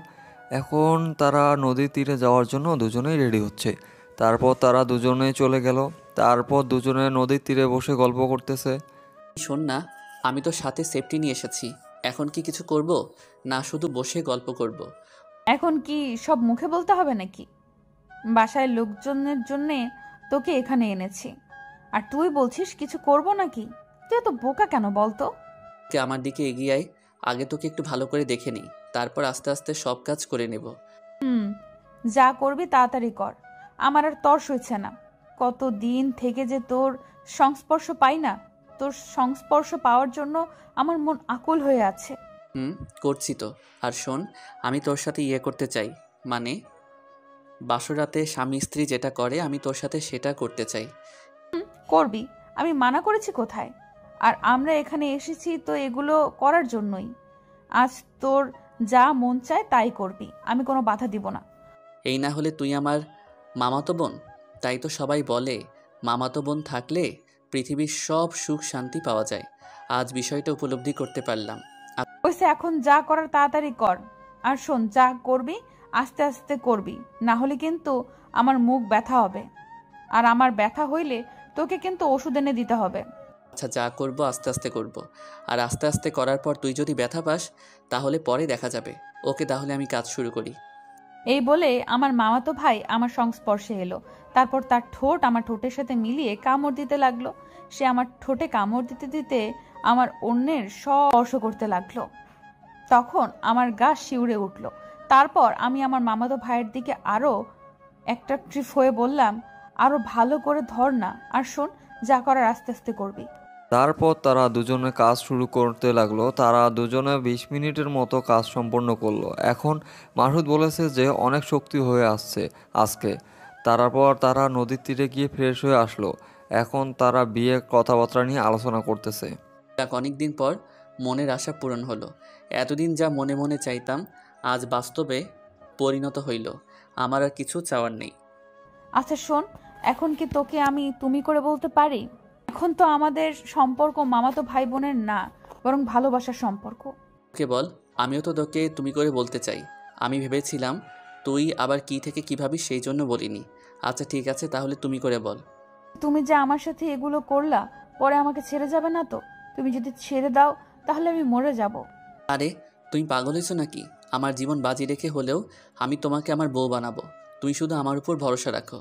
এখন তারা নদীর তীরে যাওয়ার জন্য দুজনেই রেডি হচ্ছে। তারপর তারা দুজনেই চলে গেল। তারপর দুজনে নদীর তীরে বসে গল্প করতেছে। শোন না, আমি তো সাথে সেফটি নিয়ে এসেছি। এখন কি কিছু করব, না শুধু বসে গল্প করব? এখন কি সব মুখে বলতে হবে নাকি? বাসায় লোকজনের জন্যে তোকে এখানে এনেছি, আর তুই বলছিস কিছু করব নাকি? তুই এত বোকা কেন বলতো? কে আমার দিকে এগিয়ে আয়। আগে তোকে একটু ভালো করে দেখে নিই, তারপর আস্তে আস্তে সব কাজ করে নেব। যা করবি তাড়াতাড়ি কর। আমার আর তর সইছে না। কত দিন থেকে যে তোর সংস্পর্শ পাই না। তোর সংস্পর্শ পাওয়ার জন্য আমার মন আকুল হয়ে আছে। করছি তো। আর শোন, আমি তোর সাথে ইয়ে করতে চাই, মানে বাসরাতে স্বামী স্ত্রী যেটা করে আমি তোর সাথে সেটা করতে চাই। করবি? আমি মানা করেছি কোথায়? আর আমরা এখানে এসেছি তো এগুলো করার জন্যই। আজ তোর যা মন চায় তাই করবি, আমি কোনো বাধা দিব না। এই না হলে তুই আমার মামাতো বোন। তাই তো সবাই বলে, মামাতো বোন থাকলে পৃথিবীর সব সুখ শান্তি পাওয়া যায়। আজ বিষয়টা উপলব্ধি করতে পারলাম। ওইসে, এখন যা করার তাড়াতাড়ি কর। আর শোন, যা করবি আস্তে আস্তে করবি, না হলে কিন্তু আমার মুখ ব্যথা হবে। আর আমার ব্যথা হইলে তোকে কিন্তু ওষুধ এনে দিতে হবে। আচ্ছা, যা করব আস্তে আস্তে করব। আর আস্তে আস্তে করার পর তুই যদি ব্যথা পাস তাহলে পরে দেখা যাবে। ওকে, তাহলে আমি কাজ শুরু করি। এই বলে আমার মামাতো ভাই আমার সংস্পর্শে এলো। তারপর তার ঠোঁট আমার ঠোঁটের সাথে মিলিয়ে কামড় দিতে লাগলো। সে আমার ঠোঁটে কামড় দিতে দিতে আমার অন্যের স্পর্শ করতে লাগলো। তখন আমার গা শিউরে উঠল। তারপর আমি আমার মামাতো ভাইয়ের দিকে আরো অ্যাট্রাকটিভ হয়ে বললাম, আরো ভালো করে ধর না। আর শোন, যা করার আস্তে আস্তে করবি। তারপর তারা দুজনে কাজ শুরু করতে লাগলো। তারা দুজনে 20 মিনিটের মতো কাজ সম্পন্ন করলো। এখন মাসুদ বলেছে যে অনেক শক্তি হয়ে আসছে আজকে। তারপর তারা নদীর তীরে গিয়ে ফ্রেশ হয়ে আসলো। এখন তারা বিয়ে কথাবার্তা নিয়ে আলোচনা করতেছে। যাক, অনেকদিন পর মনের আশা পূরণ হলো। এতদিন যা মনে মনে চাইতাম আজ বাস্তবে পরিণত হইল। আমার আর কিছু চাওয়ার নেই। আচ্ছা শোন, এখন কি তোকে আমি তুমি করে বলতে পারি? এখন তো আমাদের সম্পর্ক মামাতো ভাই বোনের না, বরং ভালোবাসার সম্পর্ক। ওকে বল, আমিও তো তোকে তুমি করে বলতে চাই। আমি ভেবেছিলাম তুই আবার কি থেকে কী ভাবিস, সেই জন্য বলিনি। আচ্ছা ঠিক আছে, তাহলে তুমি করে বল। তুমি যে আমার সাথে এগুলো করলা, পরে আমাকে ছেড়ে যাবে না তো? তুমি যদি ছেড়ে দাও তাহলে আমি মরে যাব। আরে তুমি পাগল হয়েছো নাকি? আমার জীবন বাজি রেখে হলেও আমি তোমাকে আমার বউ বানাবো। তুমি শুধু আমার উপর ভরসা রাখো।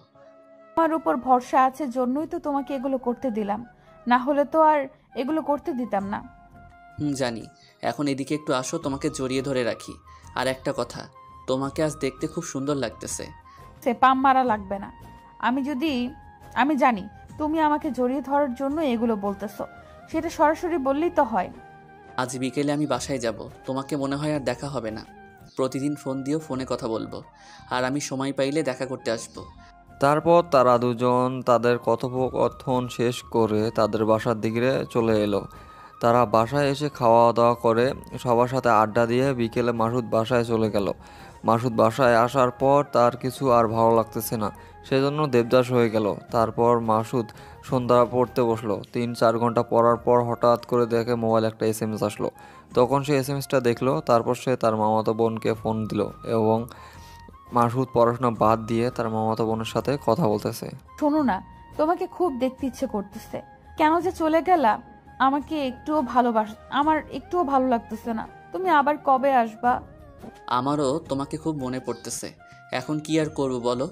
আমার উপর ভরসা আছে জন্যই তো তোমাকে এগুলো করতে দিলাম, না হলে তো আর এগুলো করতে দিতাম না। জানি। এখন এদিকে একটু আসো, তোমাকে জড়িয়ে ধরে রাখি। আর একটা কথা, তোমাকে আজ দেখতে খুব সুন্দর লাগতেছে। সে পাম মারা লাগবে না। আমি জানি তুমি আমাকে জড়িয়ে ধরার জন্য এগুলো বলতেছো, সেটা সরাসরি বললেই তো হয়। আজ বিকেলে আমি বাসায় যাব। তোমাকে মনে হয় আর দেখা হবে না। প্রতিদিন ফোন দিয়েও ফোনে কথা বলবো, আর আমি সময় পাইলে দেখা করতে আসবো। তারপর তারা দুজন তাদের কথোপকথন শেষ করে তাদের বাসার দিকে চলে এলো। তারা বাসায় এসে খাওয়া দাওয়া করে সবার সাথে আড্ডা দিয়ে বিকেলে মাসুদ বাসায় চলে গেল। মাসুদ বাসায় আসার পর তার কিছু আর ভালো লাগতেছে না, সেজন্য দেবদাস হয়ে গেল। তারপর মাসুদ সন্ধ্যা পড়তে বসলো। 3-4 ঘন্টা পড়ার পর হঠাৎ করে দেখে মোবাইল একটা SMS আসলো। তখন সে SMSটা দেখলো। তারপর সে তার মামাতো বোনকে ফোন দিল এবং মাসুদ পড়াশোনা বাদ দিয়ে তার মামাতো বোনের সাথে কথা বলতেছে। শোনো না, তোমাকে খুব দেখতে ইচ্ছে করতেছে। কেন যে চলে গেলা, আমার একটুও ভালো লাগতেছে না। তুমি আবার কবে আসবা? আমারও তোমাকে খুব মনে পড়তেছে। এখন কি আর করব বলো?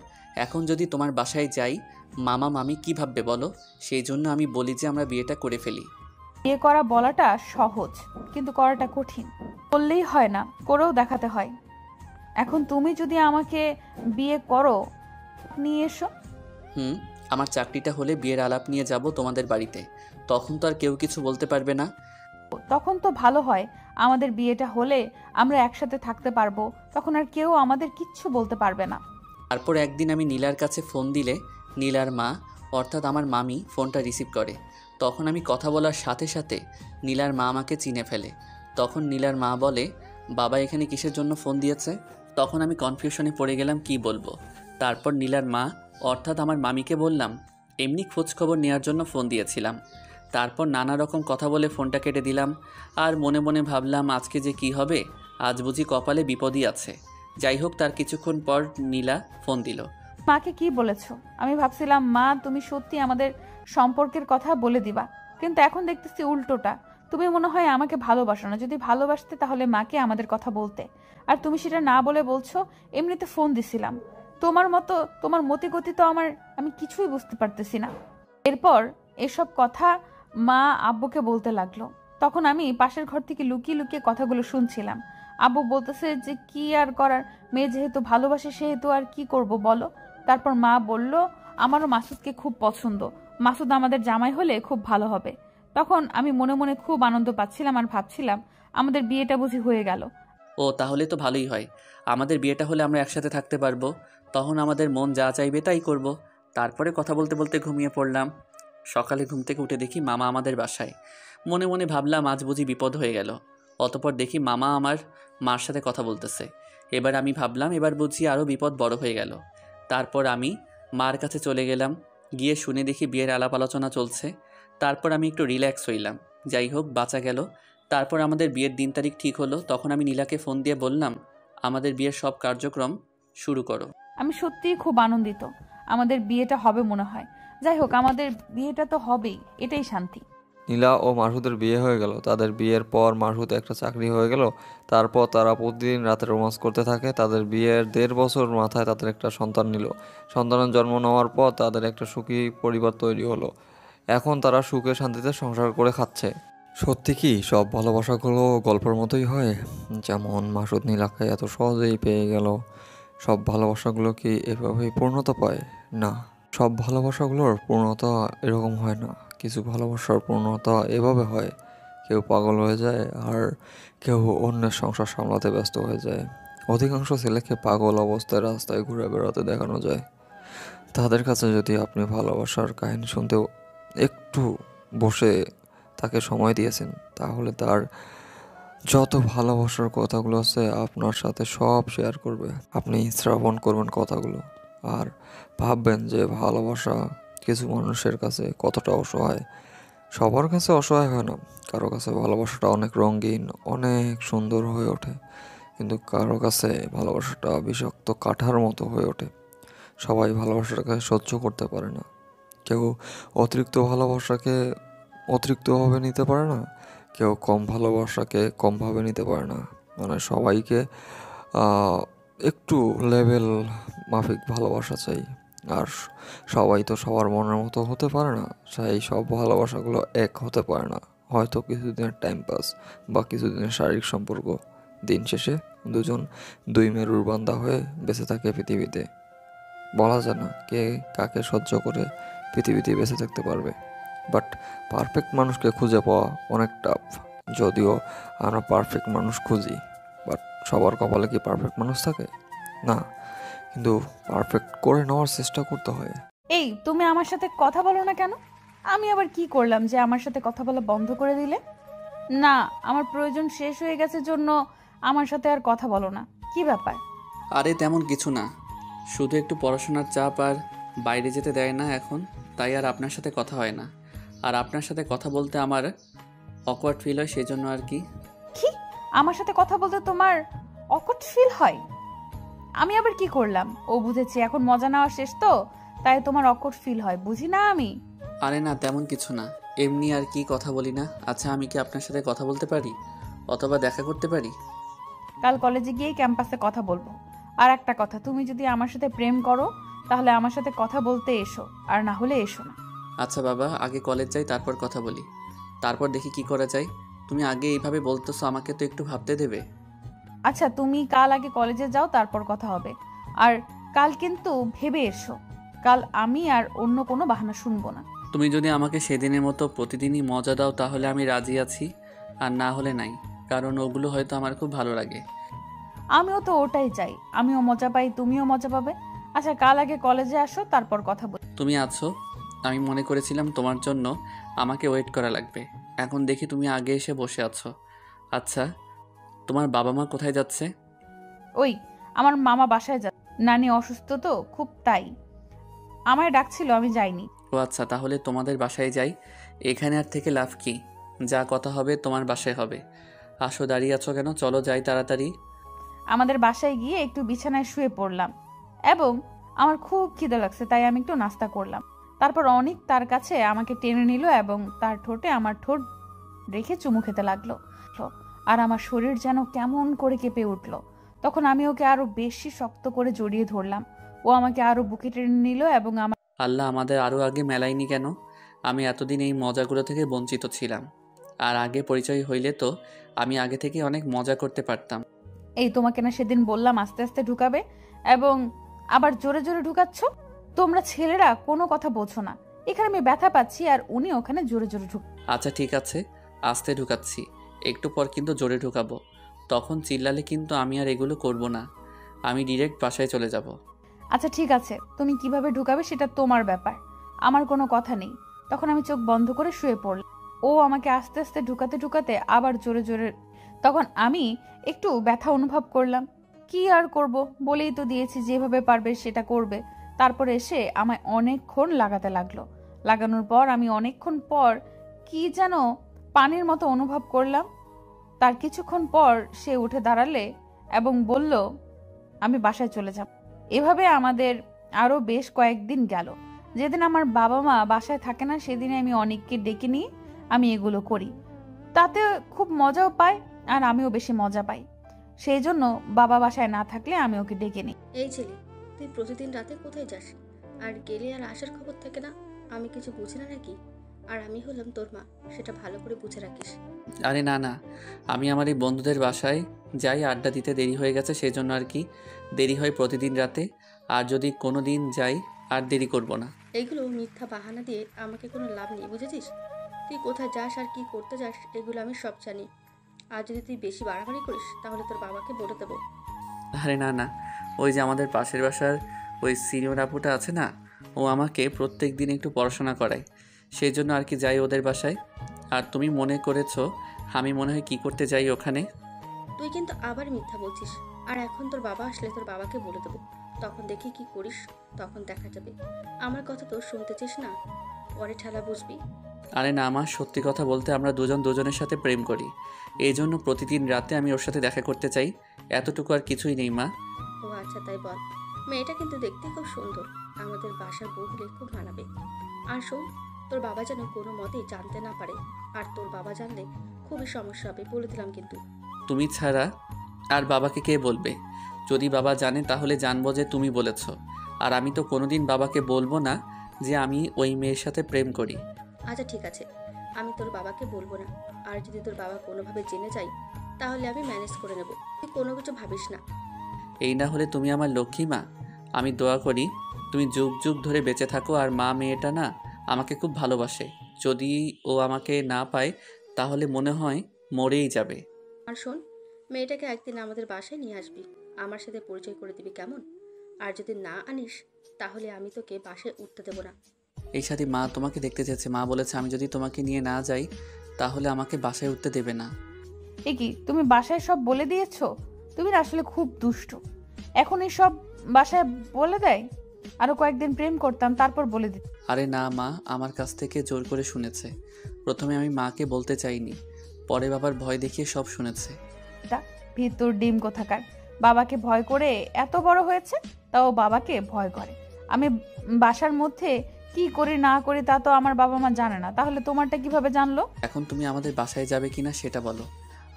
এখন যদি তোমার বাসায় যাই, মামা মামি কি ভাববে বলো? সেই জন্য আমি বলি যে আমরা বিয়েটা করে ফেলি। বিয়ে করা বলাটা সহজ, কিন্তু করাটা কঠিন। বললেই হয় না, করেও দেখাতে হয়। এখন তুমি যদি আমাকে বিয়ে করো, নিয়ে এসো। আমার চাকরিটা হলে বিয়ের আলাপ নিয়ে যাব তোমাদের বাড়িতে। তখন তো আর কেউ কিছু বলতে পারবে না। তখন তো ভালো হয়। আমাদের বিয়েটা হলে আমরা একসাথে থাকতে পারবো, তখন আর কেউ আমাদের কিচ্ছু বলতে পারবে না। তারপর একদিন আমি নীলার কাছে ফোন দিলে নীলার মা, অর্থাৎ আমার মামি, ফোনটা রিসিভ করে। তখন আমি কথা বলার সাথে সাথে নীলার মা আমাকে চিনে ফেলে। তখন নীলার মা বলে, বাবা এখানে কিসের জন্য ফোন দিয়েছে? তখন আমি কনফিউশনে পড়ে গেলাম, কি বলবো। তারপর নীলার মা, অর্থাৎ আমার মামিকে বললাম, এমনি খোঁজখবর নেওয়ার জন্য ফোন দিয়েছিলাম। তারপর নানা রকম কথা বলে ফোনটা কেটে দিলাম। আর মনে মনে ভাবলাম আজকে যে কি হবে, আজ বুঝি কপালে বিপদই আছে। যাই হোক, তার কিছুক্ষণ পর নীলা ফোন দিল। মাকে কি বলেছো? আমি ভাবছিলাম মা তুমি সত্যি আমাদের সম্পর্কের কথা বলে দিবা, কিন্তু এখন দেখতেছি উল্টোটা। তুমি মনে হয় আমাকে ভালোবাসো না। যদি ভালোবাসতে তাহলে মাকে আমাদের কথা বলতে, আর তুমি সেটা না বলে বলছো এমনিতে ফোন দিছিলাম। তোমার মতিগতি তো আমি কিছুই বুঝতে পারতেছি না। এরপর এসব কথা মা আব্বুকে বলতে লাগলো। তখন আমি পাশের ঘর থেকে লুকিয়ে লুকিয়ে কথাগুলো শুনছিলাম। আব্বু বলতেছে যে কি আর করার, মেয়ে যেহেতু ভালোবাসে সেহেতু আর কি করব বলো। তারপর মা বলল, আমারও মাসুদকে খুব পছন্দ, মাসুদ আমাদের জামাই হলে খুব ভালো হবে। তখন আমি মনে মনে খুব আনন্দ পাচ্ছিলাম আর ভাবছিলাম আমাদের বিয়েটা বুঝি হয়ে গেল। ও তাহলে তো ভালোই হয়। আমাদের বিয়েটা হলে আমরা একসাথে থাকতে পারবো। তখন আমাদের মন যা চাইবে তাই করব। তারপরে কথা বলতে বলতে ঘুমিয়ে পড়লাম। সকালে ঘুম থেকে উঠে দেখি মামা আমাদের বাসায়। মনে মনে ভাবলাম আজ বুঝি বিপদ হয়ে গেল। অতপর দেখি মামা আমার মার সাথে কথা বলতেছে। এবার আমি ভাবলাম এবার বুঝি আরও বিপদ বড় হয়ে গেল। তারপর আমি মার কাছে চলে গেলাম। গিয়ে শুনে দেখি বিয়ের আলাপ আলোচনা চলছে। তারপর আমি একটু রিল্যাক্স হইলাম। যাই হোক, বাঁচা গেল। তারপর আমাদের বিয়ের দিন তারিখ ঠিক হলো। তখন আমি নীলাকে ফোন দিয়ে বললাম, আমাদের বিয়ের সব কার্যক্রম শুরু করো। আমি সত্যিই খুব আনন্দিত। আমাদের বিয়েটা হবে মনে হয়। যাই হোক, আমাদের বিয়েটা তো হবেই, এটাই শান্তি। নীলা ও মাসুদের বিয়ে হয়ে গেল। তাদের বিয়ের পর মাসুদ একটা চাকরি হয়ে গেল। তারপর তারা প্রতিদিন রাতে রোমান্স করতে থাকে। তাদের বিয়ের 1.5 বছর মাথায় তাদের একটা সন্তান নিল। সন্তানের জন্ম নেওয়ার পর তাদের একটা সুখী পরিবার তৈরি হলো। এখন তারা সুখে শান্তিতে সংসার করে খাচ্ছে। সত্যি কি সব ভালোবাসাগুলো গল্পের মতোই হয়? যেমন মাসুদ নীলাকে এত সহজেই পেয়ে গেল। সব ভালোবাসাগুলো কি এভাবেই পূর্ণতা পায়? না, সব ভালোবাসাগুলোর পূর্ণতা এরকম হয় না। কিছু ভালোবাসার পূর্ণতা এভাবে হয়, কেউ পাগল হয়ে যায় আর কেউ অন্যের সংসার সামলাতে ব্যস্ত হয়ে যায়। অধিকাংশ ছেলেকে পাগল অবস্থায় রাস্তায় ঘুরে বেড়াতে দেখানো যায়। তাদের কাছে যদি আপনি ভালোবাসার কাহিনী শুনতে একটু বসে তাকে সময় দিয়েছেন, তাহলে তার যত ভালোবাসার কথাগুলো আছে আপনার সাথে সব শেয়ার করবে। আপনি শ্রবণ করবেন কথাগুলো, আর ভাববেন যে ভালোবাসা কিছু মানুষের কাছে কতটা অসহায়। সবার কাছে অসহায় হয় না, কারো কাছে ভালোবাসাটা অনেক রঙিন, অনেক সুন্দর হয়ে ওঠে, কিন্তু কারো কাছে ভালোবাসাটা বিষাক্ত কাঠার মতো হয়ে ওঠে। সবাই ভালোবাসাটাকে সহ্য করতে পারে না। কেউ অতিরিক্ত ভালোবাসাকে অতিরিক্তভাবে নিতে পারে না, কেউ কম ভালোবাসাকে কমভাবে নিতে পারে না। মানে সবাইকে একটু লেভেল মাফিক ভালোবাসা চাই। আর সবাই তো সবার মনের মতো হতে পারে না, সেই সব ভালোবাসাগুলো এক হতে পারে না। হয়তো কিছুদিনের টাইম পাস বা কিছুদিনের শারীরিক সম্পর্ক, দিন শেষে দুজন দুই মেরুর বান্ধা হয়ে বেঁচে থাকে পৃথিবীতে। বলা যায় না কে কাকে সহ্য করে পৃথিবীতে বেঁচে থাকতে পারবে। বাট পারফেক্ট মানুষকে খুঁজে পাওয়া অনেক টাফ। যদিও আমরা পারফেক্ট মানুষ খুঁজি, বাট সবার কপালে কি পারফেক্ট মানুষ থাকে? না, কিন্তু পারফেক্ট করে নেওয়ার চেষ্টা করতে হয়। এই তুমি আমার সাথে কথা বলো না কেন? আমি আবার কি করলাম যে আমার সাথে কথা বলা বন্ধ করে দিলে? না, আমার প্রয়োজন শেষ হয়ে গেছে জন্য আমার সাথে আর কথা বলো না। কি ব্যাপার? আরে তেমন কিছু না, শুধু একটু পড়াশোনার চাপ আর বাইরে যেতে দেয় না এখন, তাই আর আপনার সাথে কথা হয় না। আর আপনার সাথে কথা বলতে আমার অকওয়ার্ড ফিল হয়, সেই জন্য আর কি। কি? আমার সাথে কথা বলতে তোমার অকওয়ার্ড ফিল হয়? আমি আবার কি করলাম? ও বুঝেছি, এখন মজা নেওয়া শেষ তো, তাই তোমার অকওয়ার্ড ফিল হয়, বুঝি না আমি? আরে না, তেমন কিছু না, এমনি আর কি, কথা বলি না। আচ্ছা, আমি কি আপনার সাথে কথা বলতে পারি অথবা দেখা করতে পারি? কাল কলেজে গিয়ে ক্যাম্পাসে কথা বলবো। আর একটা কথা, তুমি যদি আমার সাথে প্রেম করো তাহলে আমার সাথে কথা বলতে এসো, আর না হলে এসো না। আচ্ছা বাবা, আগে কলেজ যাই, তারপর কথা বলি, তারপর দেখি কি করা যায়। তুমি আগে এইভাবে বলতেছো, আমাকে তো একটু ভাবতে দেবে। আচ্ছা, তুমি কাল আগে কলেজে যাও, তারপর কথা হবে। আর কাল কিন্তু ভেবে এসো, কাল আমি আর অন্য কোনো বাহানা শুনবো না। তুমি যদি আমাকে সেদিনের মতো প্রতিদিনই মজা দাও তাহলে আমি রাজি আছি, আর না হলে নাই, কারণ ওগুলো হয়তো আমার খুব ভালো লাগে। আমিও তো ওটাই চাই, আমিও মজা পাই, তুমিও মজা পাবে। আচ্ছা, কাল আগে কলেজে আসো, তারপর কথা বলি। তুমি আছো, আমি মনে করেছিলাম তোমার জন্য আমাকে ওয়েট করা লাগবে, এখন দেখি তুমি আগে এসে বসে আছো। আচ্ছা, তোমার বাবা মা কোথায় যাচ্ছে? ওই, আমার মামা বাসায় যা, নানি অসুস্থ তো খুব, তাই আমায় ডাকছিল, আমি যাইনি। ও আচ্ছা, তাহলে তোমাদের বাসায় যাই। এখানে আর থেকে লাভ কি? যা কথা হবে তোমার বাসায় হবে। আসো, দাঁড়িয়ে আছো কেন? চলো যাই তাড়াতাড়ি। আমাদের বাসায় গিয়ে একটু বিছানায় শুয়ে পড়লাম এবং আমার খুব খিদে লাগছে, তাই আমি একটু নাস্তা করলাম। তারপর অনেক তার কাছে আমাকে টেনে নিল এবং তার ঠোঁটে আমার ঠোঁট রেখে চুমু খেতে লাগলো। আর আমার শরীর যেন কেমন করে কেঁপে উঠল। তখন আমি ওকে আরো বেশি শক্ত করে জড়িয়ে ধরলাম। ও আমাকে আরো বুকে টেনে নিল এবং আমার আল্লাহ, আমাদের আরও আগে মেলায়নি কেন? আমি এতদিন এই মজাগুলো থেকে বঞ্চিত ছিলাম। আর আগে পরিচয় হইলে তো আমি আগে থেকে অনেক মজা করতে পারতাম। এই তোমাকে না সেদিন বললাম আস্তে আস্তে ঢুকাবে, এবং আবার জোরে জোরে ঢুকাচ্ছ। তোমরা ছেলেরা কোনো কথা বোঝো না। এখানে আমি ব্যথা পাচ্ছি আর উনি ওখানে জোরে জোরে আচ্ছা ঠিক আছে, আস্তে ঢুকাচ্ছি, একটু পর কিন্তু জোরে ঢুকাবো। তখন চিল্লালে কিন্তু আমি আর এগুলো করব না, আমি ডিরেক্ট বাসায় চলে যাব। আচ্ছা ঠিক আছে, তুমি কিভাবে ঢুকাবে সেটা তোমার ব্যাপার, আমার কোনো কথা নেই। তখন আমি চোখ বন্ধ করে শুয়ে পড়লাম। ও আমাকে আস্তে আস্তে ঢুকাতে ঢুকাতে আবার জোরে জোরে, তখন আমি একটু ব্যথা অনুভব করলাম। কি আর করব, বলেই তো দিয়েছি যেভাবে পারবে সেটা করবে। তারপরে এসে আমায় অনেকক্ষণ লাগাতে লাগলো। লাগানোর পর আমি অনেকক্ষণ পর কি যেন পানির মতো অনুভব করলাম। তার কিছুক্ষণ পর সে উঠে দাঁড়ালে এবং বলল, আমি বাসায় চলে যাব। এভাবে আমাদের আরো বেশ কয়েকদিন গেল। যেদিন আমার বাবা মা বাসায় থাকে না সেদিনে আমি অনেককে ডেকে নিয়ে আমি এগুলো করি। তাতে খুব মজাও পায় আর আমিও বেশি মজা পাই। সেই জন্য বাবা বাসায় না থাকলে আমি ওকে ডেকে নিই। এই ছেলে, তুই প্রতিদিন রাতে কোথায় যাস? আর গেলে আর আসার খবর থাকে না, আমি কিছু বুঝি না নাকি? আর আমি হলাম তোর মা, সেটা ভালো করে বুঝে রাখিস। আরে না না, আমি আমার এই বন্ধুদের বাসায় যাই, আড্ডা দিতে দেরি হয়ে গেছে সেই জন্য আর কি। দেরি হয় প্রতিদিন রাতে, আর যদি কোনো দিন যাই আর দেরি করব না। এইগুলো মিথ্যা বাহানা দিয়ে আমাকে কোনো লাভ নেই, বুঝেছিস? তুই কোথায় যাস আর কি করতে যাস এগুলো আমি সব জানি। আর যদি তুই বেশি বাড়াবাড়ি করিস তাহলে তোর বাবাকে বলে দেবো। আরে না না, ওই যে আমাদের পাশের বাসার ওই সিনিয়র আপুটা আছে না, ও আমাকে প্রত্যেক দিন একটু পড়াশোনা করায়। সেই জন্য আর কি যাই ওদের বাসায়। আর তুমি মনে করেছো আমি মনে হয় কি করতে যাই ওখানে? তুই কিন্তু আবার মিথ্যা বলছিস। আর এখন তোর বাবা আসলে তোর বাবাকে বলে দেবো, তখন দেখি কি করিস, তখন দেখা যাবে। আমার কথা তো শুনতে চাস না, পরে ঠেলা বুঝবি। আরে না মা, সত্যি কথা বলতে আমরা দুজন দুজনের সাথে প্রেম করি, এই জন্য প্রতিদিন রাতে আমি ওর সাথে দেখা করতে চাই, এতটুকু আর কিছুই নেই মা। ও আচ্ছা, তাই বল। মেয়েটা কিন্তু দেখতে খুব সুন্দর, আমাদের বাসার বউ হলে খুব মানাবে। আর শোন, তোর বাবা যেন কোনো মতেই জানতে না পারে, আর তোর বাবা জানলে খুবই সমস্যা হবে, বলে দিলাম কিন্তু। তুমি ছাড়া আর বাবাকে কে বলবে? যদি বাবা জানে তাহলে জানবো যে তুমি বলেছ। আর আমি তো কোনোদিন বাবাকে বলবো না যে আমি ওই মেয়ের সাথে প্রেম করি। আচ্ছা ঠিক আছে, আমি তোর বাবাকে বলবো না। আর যদি তোর বাবা কোনোভাবে জেনে যায় তাহলে আমি ম্যানেজ করে নেব, তুই কোনো কিছু ভাবিস না। এই না হলে তুমি আমার লক্ষ্মী মা। আমি দোয়া করি তুমি যুগ যুগ ধরে বেঁচে থাকো। আর মা মেয়েটা না আমাকে খুব ভালোবাসে, যদি ও আমাকে না পায় তাহলে মনে হয় মরেই যাবে। আর শোন, মেয়েটাকে একদিন আমাদের বাসায় নিয়ে আসবি, আমার সাথে পরিচয় করে দিবি, কেমন? আর যদি না আনিস তাহলে আমি তোকে বাসায় উঠতে দেবো না। এই সাথে মা তোমাকে দেখতে চেয়েছে, মা বলেছে আমি যদি তোমাকে নিয়ে না যাই তাহলে আমাকে বাসায় উঠতে দেবে না। এ কি, তুমি বাসায় সব বলে দিয়েছো? তুমি না আসলে খুব দুষ্ট। এখন এই সব বাসায় বলে দেয়? আরো কয়েকদিন প্রেম করতাম, তারপর বলে দিত। আরে না মা, আমার কাছ থেকে জোর করে শুনেছে। প্রথমে আমি মাকে বলতে চাইনি, পরে বাবার ভয় দেখিয়ে সব শুনেছে। ভিতর ডিম কোথাকার, বাবাকে ভয় করে এত বড় হয়েছে, তাও বাবাকে ভয় করে। আমি বাসার মধ্যে কি করি না করি তা তো আমার বাবা মা জানে না, তাহলে তোমারটা কিভাবে জানলো? এখন তুমি আমাদের বাসায় যাবে কিনা সেটা বলো।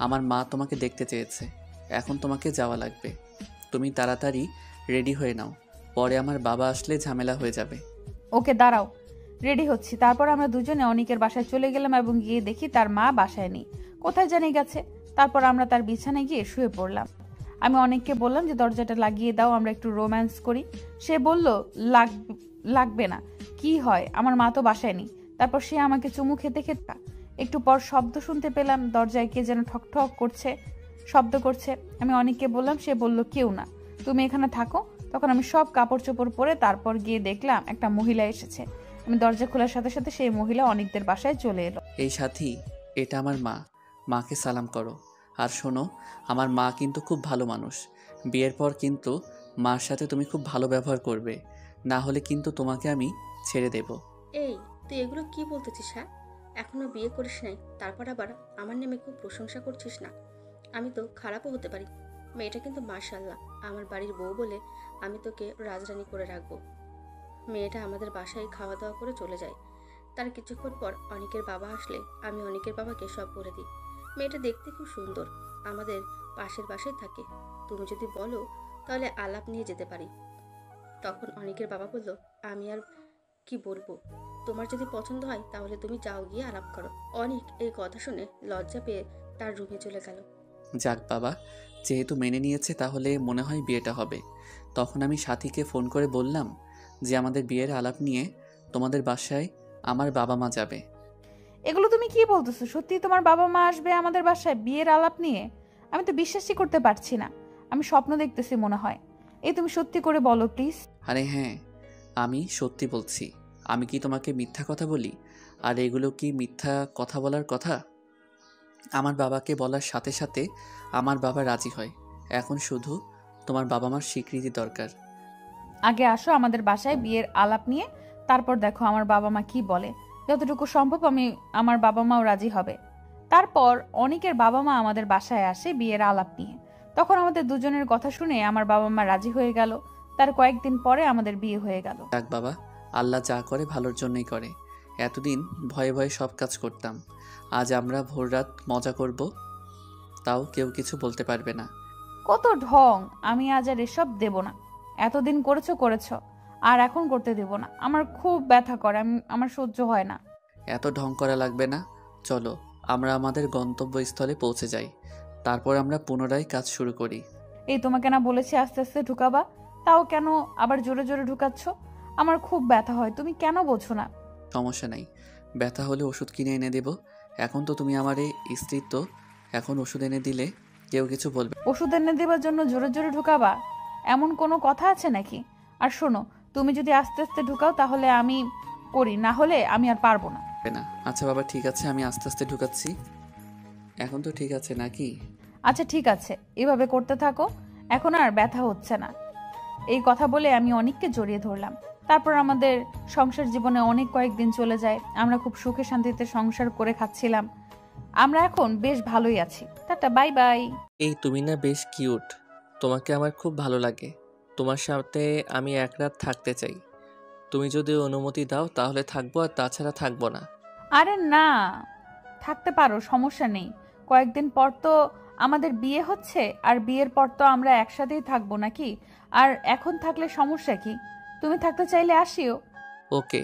আমার মা তোমাকে দেখতে চেয়েছে, এখন তোমাকে যাওয়া লাগবে। তুমি তাড়াতাড়ি রেডি হয়ে নাও, পরে আমার বাবা আসলে ঝামেলা হয়ে যাবে। ওকে, দাঁড়াও, রেডি হচ্ছি। তারপর আমরা দুজনে অনিকের বাসায় চলে গেলাম এবং গিয়ে দেখি তার মা বাসায় নেই, কোথায় জানি গেছে। তারপর আমরা তার বিছানায় গিয়ে শুয়ে পড়লাম। আমি অনেককে বললাম যে দরজাটা লাগিয়ে দাও, আমরা একটু রোম্যান্স করি। সে বলল লাগবে না, কি হয়, আমার মা তো বাসায় নেই। তারপর সে আমাকে চুমু খেতে খেতে একটু পর শব্দ শুনতে পেলাম, দরজায় কে যেন ঠক ঠক করছে, শব্দ করছে। আমি অনেককে বললাম, সে বলল কেউ না, তুমি এখানে থাকো। তখন আমি সব কাপড় চোপড় পরে তারপর গিয়ে দেখলাম একটা মহিলা এসেছে। আমি দরজা খোলার সাথে সাথে সেই মহিলা অনেকদের বাসায় চলে এলো। এই সাথী, এটা আমার মা, মাকে সালাম করো। আর শোনো, আমার মা কিন্তু খুব ভালো মানুষ। বিয়ের পর কিন্তু মার সাথে তুমি খুব ভালো ব্যবহার করবে, না হলে কিন্তু তোমাকে আমি ছেড়ে দেব। এই, তুই এগুলো কি বলতেছিস? হ্যাঁ, এখনো বিয়ে করিস নাই, তারপর আবার আমার নামে খুব প্রশংসা করছিস না? আমি তো খারাপও হতে পারি, মেয়েটা কিন্তু মাশাআল্লাহ আমার বাড়ির বউ বলে আমি তোকে রাজরানী করে রাখবো। মেয়েটা আমাদের বাসায় খাওয়া দাওয়া করে চলে যায়। তার কিছুক্ষণ পর অনিকের বাবা আসলে আমি অনিকের বাবাকে সব বলে দিই। মেয়েটা দেখতে খুব সুন্দর, আমাদের পাশের বাসায় থাকে, তুমি যদি বলো তাহলে আলাপ নিয়ে যেতে পারি। তখন অনিকের বাবা বলল, আমি আর কি বলবো, তোমার যদি পছন্দ হয় তাহলে তুমি যাও, গিয়ে আলাপ করো। অনিক এই কথা শুনে লজ্জা পেয়ে তার রুমে চলে গেল। যাক বাবা, যেহেতু মেনে নিয়েছে তাহলে মনে হয় বিয়েটা হবে। তখন আমি সাথীকে ফোন করে বললাম যে আমাদের বিয়ের আলাপ নিয়ে তোমাদের বাসায় আমার বাবা মা যাবে। এগুলো তুমি কি বলতেছো? সত্যি তোমার বাবা মা আসবে আমাদের বাসায় বিয়ের আলাপ নিয়ে? আমি তো বিশ্বাসই করতে পারছি না, আমি স্বপ্ন দেখতেছি মনে হয়। এই তুমি সত্যি করে বলো প্লিজ। আরে হ্যাঁ, আমি সত্যি বলছি। আমি কি তোমাকে মিথ্যা কথা বলি? আর এগুলো কি মিথ্যা কথা বলার কথা? আমার বাবাকে বলার সাথে সাথে আমার বাবা রাজি হয়। এখন শুধু তোমার বাবা মার স্বীকৃতি দরকার। আগে আসো আমাদের বাসায় বিয়ের আলাপ নিয়ে, তারপর দেখো আমার বাবা মা কি বলে। যতটুকু সম্ভব আমার বাবা মাও রাজি হবে। তারপর অনিকের বাবা মা আমাদের বাসায় আসে বিয়ের আলাপ নিয়ে। তখন আমাদের দুজনের কথা শুনে আমার বাবা মা রাজি হয়ে গেল। তার কয়েকদিন পরে আমাদের বিয়ে হয়ে গেল। যাক বাবা, আল্লাহ যা করে ভালোর জন্যই করে। এতদিন ভয়ে ভয়ে সব কাজ করতাম, আজ আমরা ভোররাত মজা করব, তাও কেউ কিছু বলতে পারবে না। কত ঢং! আমি আজ আর এসব দেব না। এতদিন করেছো, আর এখন করতে দেব না। আমার খুব ব্যথা করে, আমার সহ্য হয় না। এত ঢং করা লাগবে না, চলো আমরা আমাদের গন্তব্যস্থলে পৌঁছে যাই, তারপর আমরা পুনরায় কাজ শুরু করি। এই তোমাকে না বলেছি আস্তে আস্তে ঢুকাবা, তাও কেন আবার জোরে জোরে ঢুকাচ্ছ? আমার খুব ব্যথা হয়, তুমি কেন বোঝো না? সমস্যা নাই, ব্যথা হলে ওষুধ কিনে এনে দেব। এখন তো তুমি আমার এই স্ত্রী, তো এখন ওষুধ এনে দিলে কেউ কিছু বলবে। ওষুধ এনে দেবার জন্য জোরে জোরে ঢুকাবা? এমন কোনো কথা আছে নাকি? আর শোনো, তুমি যদি আস্তে আস্তে ঢুকাও তাহলে আমি করি, না হলে আমি আর পারবো না। না আচ্ছা বাবা ঠিক আছে, আমি আস্তে আস্তে ঢুকাচ্ছি। এখন তো ঠিক আছে নাকি? আচ্ছা ঠিক আছে, এভাবে করতে থাকো, এখন আর ব্যথা হচ্ছে না। এই কথা বলে আমি অনেককে জড়িয়ে ধরলাম। তারপর আমাদের সংসার জীবনে অনেক কয়েকদিন চলে যায়। আমরা খুব সুখে শান্তিতে সংসার করে খাচ্ছিলাম। আমরা এখন বেশ ভালোই আছি। Tata, bye bye. এই তুমি না বেশ কিউট, তোমাকে আমার খুব ভালো লাগে। তোমার সাথে আমি এক রাত থাকতে চাই। তুমি যদি অনুমতি দাও তাহলে থাকবো, আর তাছাড়া থাকবো না। আরে না, থাকতে পারো, সমস্যা নেই। কয়েকদিন পর তো আমাদের বিয়ে হচ্ছে, আর বিয়ের পর তো আমরা একসাথেই থাকবো নাকি? আর এখন থাকলে সমস্যা কি? তুমি থাকতে চাইলে আসিও। ওকে,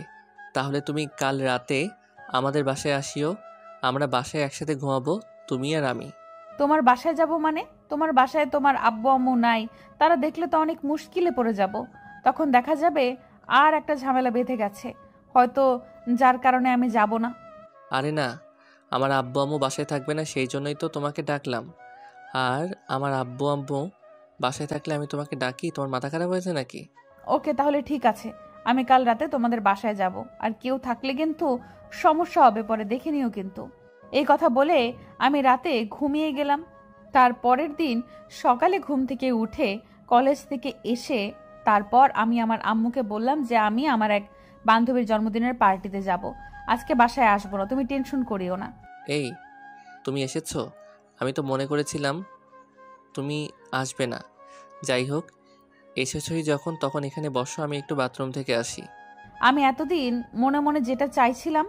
তাহলে তুমি কাল রাতে আমাদের বাসায় আসিও। আমরা বাসায় একসাথে ঘুমাবো, তুমি আর আমি। তোমার বাসায় যাব মানে? তোমার বাসায় তোমার আব্বু আম্মু নাই, তারা দেখলে তো অনেক মুশকিলে পড়ে যাব। তখন দেখা যাবে আর একটা ঝামেলা বেঁধে গেছে, হয়তো, যার কারণে আমি যাব না। আরে না, আমার আব্বু আম্মু বাসায় থাকবে না, সেই জন্যই তো তোমাকে ডাকলাম। আর আমার আব্বু আম্মু বাসায় থাকলে আমি তোমাকে ডাকি? তোমার মাথা খারাপ হয়েছে নাকি? ওকে, তাহলে ঠিক আছে, আমি কাল রাতে তোমাদের বাসায় যাব। আর কেউ থাকলে কিন্তু সমস্যা হবে, পরে দেখে নিও কিন্তু। এই কথা বলে আমি রাতে ঘুমিয়ে গেলাম। তার পরের দিন সকালে ঘুম থেকে উঠে কলেজ থেকে এসে তারপর আমি আমার আম্মুকে বললাম যে আমি আমার এক বান্ধবীর জন্মদিনের পার্টিতে যাব, আজকে বাসায় আসবো না, তুমি টেনশন করিও না। এই, তুমি এসেছো? আমি তো মনে করেছিলাম তুমি আসবে না। যাই হোক, এসেছই যখন, তখন এখানে বসো, আমি একটু বাথরুম থেকে আসি। আমি এতদিন মনে মনে যেটা চাইছিলাম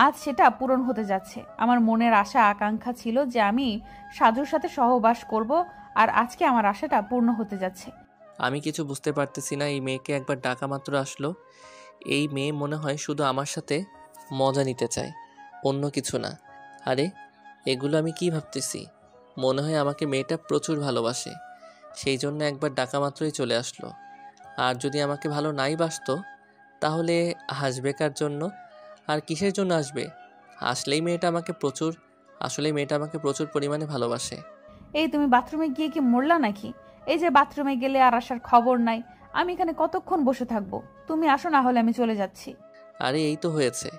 আজ সেটা পূরণ হতে যাচ্ছে। আমার মনের আশা আকাঙ্ক্ষা ছিল যে আমি সাজুর সাথে সহবাস করব, আর আজকে আমার আশাটা পূর্ণ হতে যাচ্ছে। আমি কিছু বুঝতে পারতেছি না, এই মেয়েকে একবার ডাকা মাত্র আসলো। এই মেয়ে মনে হয় শুধু আমার সাথে মজা নিতে চায়, অন্য কিছু না। আরে, এগুলো আমি কি ভাবতেছি? মনে হয় আমাকে মেয়েটা প্রচুর ভালোবাসে, সেই জন্য একবার ডাকা মাত্রই চলে আসলো। আর যদি আমাকে ভালো নাই বাসতো তাহলে হাসবে কার জন্য? আর কিসের জন্য আসবে? আসলেই মেয়েটা আমাকে প্রচুর পরিমাণে ভালোবাসে। এই তুমি বাথরুমে গিয়ে কি মরলা নাকি? এই যে বাথরুমে গেলে আর আসার খবর নাই। আমি এখানে কতক্ষণ বসে থাকবো? তুমি আসো, না হলে আমি চলে যাচ্ছি। আরে এই তো হয়েছে,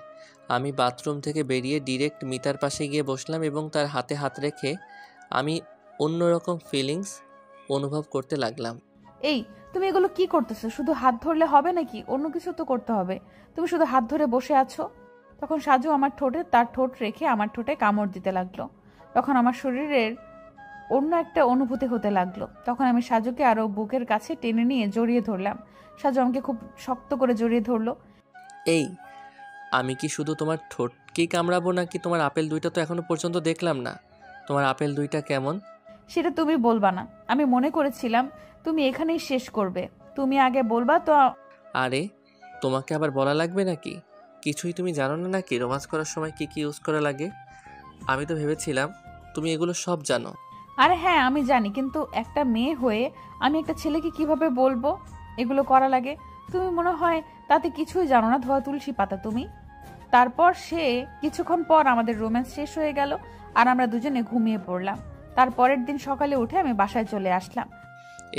আমি বাথরুম থেকে বেরিয়ে ডিরেক্ট মিতার পাশে গিয়ে বসলাম এবং তার হাতে হাত রেখে আমি অন্যরকম ফিলিংস অনুভব করতে লাগলাম। এই, তুমি এগুলো কি করতেছো? শুধু হাত ধরলে হবে নাকি? অন্য কিছু তো করতে হবে। তুমি শুধু হাত ধরে বসে আছো। তখন সাজু আমার ঠোঁটে তার ঠোঁট রেখে আমার ঠোঁটে কামড় দিতে লাগলো। তখন আমার শরীরের অন্য একটা অনুভূতি হতে লাগলো। তখন আমি সাজুকে আরো বুকের কাছে টেনে নিয়ে জড়িয়ে ধরলাম। সাজু আমাকে খুব শক্ত করে জড়িয়ে ধরলো। এই, আমি কি শুধু তোমার ঠোঁটকেই কামড়াবো নাকি তোমার আপেল দুইটা তো এখনো পর্যন্ত দেখলাম না। তোমার আপেল দুইটা কেমন? সেটা তুমি বলবা না। আমি মনে করেছিলাম তুমি এখানেই শেষ করবে। তুমি আগে বলবা তো। আরে, তোমাকে আবার বলা লাগবে নাকি? কিছুই তুমি জানো না নাকি রোমান্স করার সময় কি কি ইউজ করা লাগে? আমি তো ভেবেছিলাম তুমি এগুলো সব জানো। আরে হ্যাঁ, আমি জানি, কিন্তু একটা মেয়ে হয়ে আমি একটা ছেলেকে কিভাবে বলবো এগুলো করা লাগে? তুমি মনে হয় তাতে কিছুই জানো না, ধোয়া তুলসী পাতা তুমি। তারপর কিছুক্ষণ পর আমাদের রোম্যান্স শেষ হয়ে গেল, আর আমরা দুজনে ঘুমিয়ে পড়লাম। তার পরের দিন সকালে উঠে আমি বাসায় চলে আসলাম।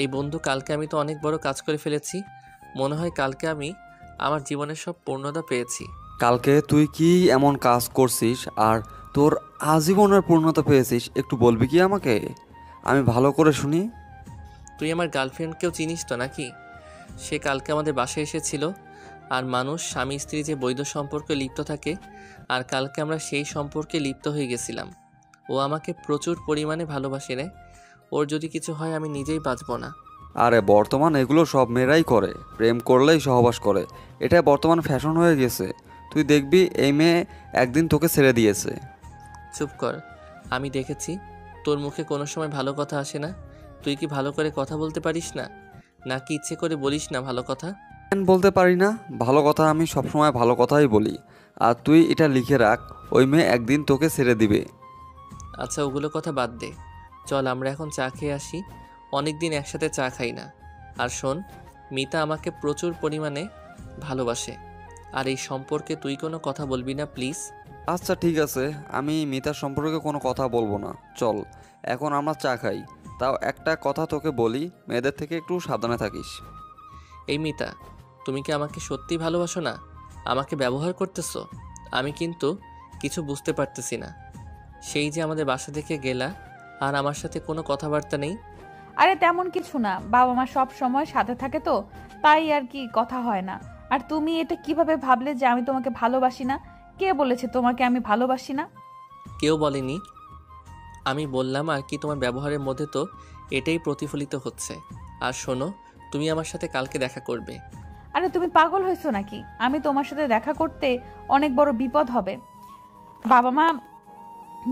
এই বন্ধু, কালকে আমি তো অনেক বড় কাজ করে ফেলেছি। মনে হয় কালকে আমি আমার জীবনের সব পূর্ণতা পেয়েছি। কালকে তুই কি এমন কাজ করছিস আর তোর আজীবনের পূর্ণতা পেয়েছিস, একটু বলবি কি আমাকে? আমি ভালো করে শুনি। তুই আমার গার্লফ্রেন্ডকেও চিনিস তো নাকি? সে কালকে আমাদের বাসায় এসেছিল। আর মানুষ স্বামী স্ত্রী যে বৈধ সম্পর্কে লিপ্ত থাকে, আর কালকে আমরা সেই সম্পর্কে লিপ্ত হয়ে গেছিলাম। ও আমাকে প্রচুর পরিমাণে ভালোবাসে রে। ওর যদি কিছু হয় আমি নিজেই বাঁচব না। আরে বর্তমান এগুলো সব মেয়েরাই করে, প্রেম করলেই সহবাস করে, এটা বর্তমান ফ্যাশন হয়ে গেছে। তুই দেখবি এই মেয়ে একদিন তোকে ছেড়ে দিয়েছে। চুপ কর, আমি দেখেছি তোর মুখে কোনো সময় ভালো কথা আসে না। তুই কি ভালো করে কথা বলতে পারিস না, নাকি ইচ্ছে করে বলিস না ভালো কথা? কেন বলতে পারি না? ভালো কথা আমি সবসময় ভালো কথাই বলি। আর তুই এটা লিখে রাখ, ওই মেয়ে একদিন তোকে ছেড়ে দিবে। আচ্ছা, ওগুলো কথা বাদ দে, চল আমরা এখন চা খেয়ে আসি। অনেক দিন একসাথে চা খাই না। আর শোন, মিতা আমাকে প্রচুর পরিমাণে ভালোবাসে, আর এই সম্পর্কে তুই কোনো কথা বলবি না প্লিজ। আচ্ছা ঠিক আছে, আমি মিতার সম্পর্কে কোনো কথা বলবো না। চল এখন আমরা চা খাই। তাও একটা কথা তোকে বলি, মেয়েদের থেকে একটু সাবধানে থাকিস। এই মিতা, তুমি কি আমাকে সত্যি ভালোবাসো না, আমাকে ব্যবহার করতেছো? আমি কিন্তু কিছু বুঝতে পারতেছি না। সেই যে আমাদের বাসা থেকে গেলা আর আমার সাথে কোনো কথাবার্তা নেই। আরে তেমন কিছু না, বাবা মা সব সময় সাথে থাকে তো, তাই আর কি কথা হয় না। আর তুমি এটা কিভাবে ভাবলে যে আমি তোমাকে ভালোবাসি না? কে বলেছে তোমাকে আমি ভালোবাসি না? কেউ বলেনি, আমি বললাম আর কি। তোমার ব্যবহারের মধ্যে তো এটাই প্রতিফলিত হচ্ছে। আর শোনো, তুমি আমার সাথে কালকে দেখা করবে। আরে তুমি পাগল হয়েছো নাকি? আমি তোমার সাথে দেখা করতে অনেক বড় বিপদ হবে। বাবা মা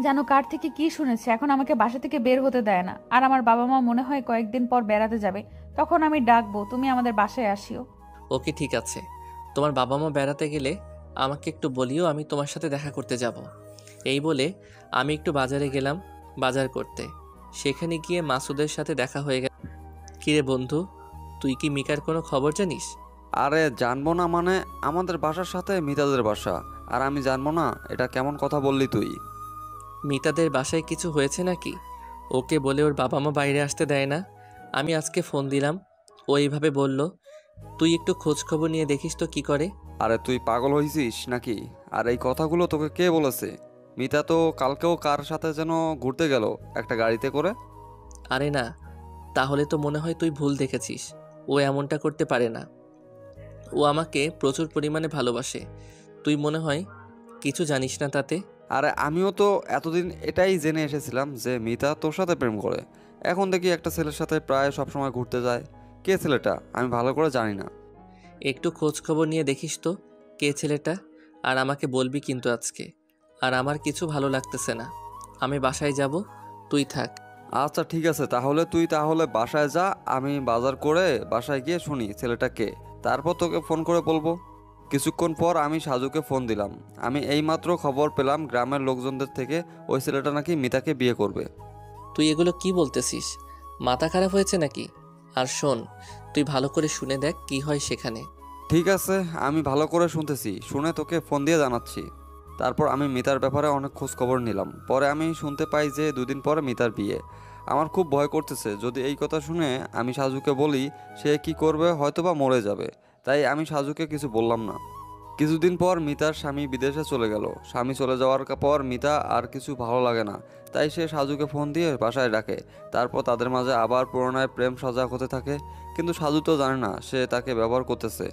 যেন কার থেকে কি শুনেছে, এখন আমাকে বাসা থেকে বের হতে দেয় না। আর আমার বাবা মা মনে হয় কয়েকদিন পর বেড়াতে যাবে, তখন আমি ডাকবো, তুমি আমাদের বাসায় আসিও। ওকে, ঠিক আছে। তোমার বাবা মা বেড়াতে গেলে আমাকে একটু বলিও, আমি তোমার সাথে দেখা করতে যাব। এই বলে আমি একটু বাজারে গেলাম বাজার করতে। সেখানে গিয়ে মাসুদের সাথে দেখা হয়ে গেল। কিরে বন্ধু, তুই কি মিকার কোনো খবর জানিস? আরে জানবো না মানে, আমাদের বাসার সাথে মিতাদের বাসা, আর আমি জানবো না? এটা কেমন কথা বললি তুই? মিতাদের বাসায় কিছু হয়েছে নাকি? ওকে বলে ওর বাবা মা বাইরে আসতে দেয় না। আমি আজকে ফোন দিলাম, ও এইভাবে বলল। তুই একটু খোঁজ খবর নিয়ে দেখিস তো কি করে। আরে তুই পাগল হয়েছিস নাকি? আর এই কথাগুলো তোকে কে বলেছে? মিতা তো কালকেও কার সাথে যেন ঘুরতে গেল একটা গাড়িতে করে। আরে না, তাহলে তো মনে হয় তুই ভুল দেখেছিস। ও এমনটা করতে পারে না। ও আমাকে প্রচুর পরিমাণে ভালোবাসে। তুই মনে হয় কিছু জানিস না তাতে। আরে আমিও তো এতদিন এটাই জেনে এসেছিলাম যে মিতা তোর সাথে প্রেম করে। এখন দেখি একটা ছেলের সাথে প্রায় সবসময় ঘুরতে যায়। কে ছেলেটা আমি ভালো করে জানি না। একটু খোঁজ খবর নিয়ে দেখিস তো কে ছেলেটা, আর আমাকে বলবি কিন্তু আজকে। আর আমার কিছু ভালো লাগতেছে না, আমি বাসায় যাব, তুই থাক। আচ্ছা ঠিক আছে, তুই বাসায় যা, আমি বাজার করে বাসায় গিয়ে শুনি ছেলেটা কে, তারপর তোকে ফোন করে বলবো। কিছুক্ষণ পর আমি সাজুকে ফোন দিলাম। আমি এইমাত্র খবর পেলাম গ্রামের লোকজনদের থেকে ওই ছেলেটা নাকি মিতাকে বিয়ে করবে। তুই এগুলো কি বলতেছিস? মাথা খারাপ হয়েছে নাকি? আর শোন, তুই ভালো করে শুনে দেখ কি হয় সেখানে। ঠিক আছে, আমি ভালো করে শুনতেছি, শুনে তোকে ফোন দিয়ে জানাচ্ছি। তারপর আমি মিতার ব্যাপারে অনেক খোঁজ খবর নিলাম। পরে আমি শুনতে পাই যে 2 দিন পরে মিতার বিয়ে। আমার খুব ভয় করতেছে, যদি এই কথা শুনে আমি সাজুকে বলি, সে কি করবে, হয়তোবা মরে যাবে। তাই আমি সাজুকে কিছু বললাম না। কিছুদিন পর মিতার স্বামী বিদেশে চলে গেল। স্বামী চলে যাওয়ার পর মিতা আর কিছু ভালো লাগে না, তাই সে সাজুকে ফোন দিয়ে বাসায় ডাকে। তারপর তাদের মাঝে আবার পুনরায় প্রেম সজাগ হতে থাকে। কিন্তু সাজু তো জানে না সে তাকে ব্যবহার করতেছে।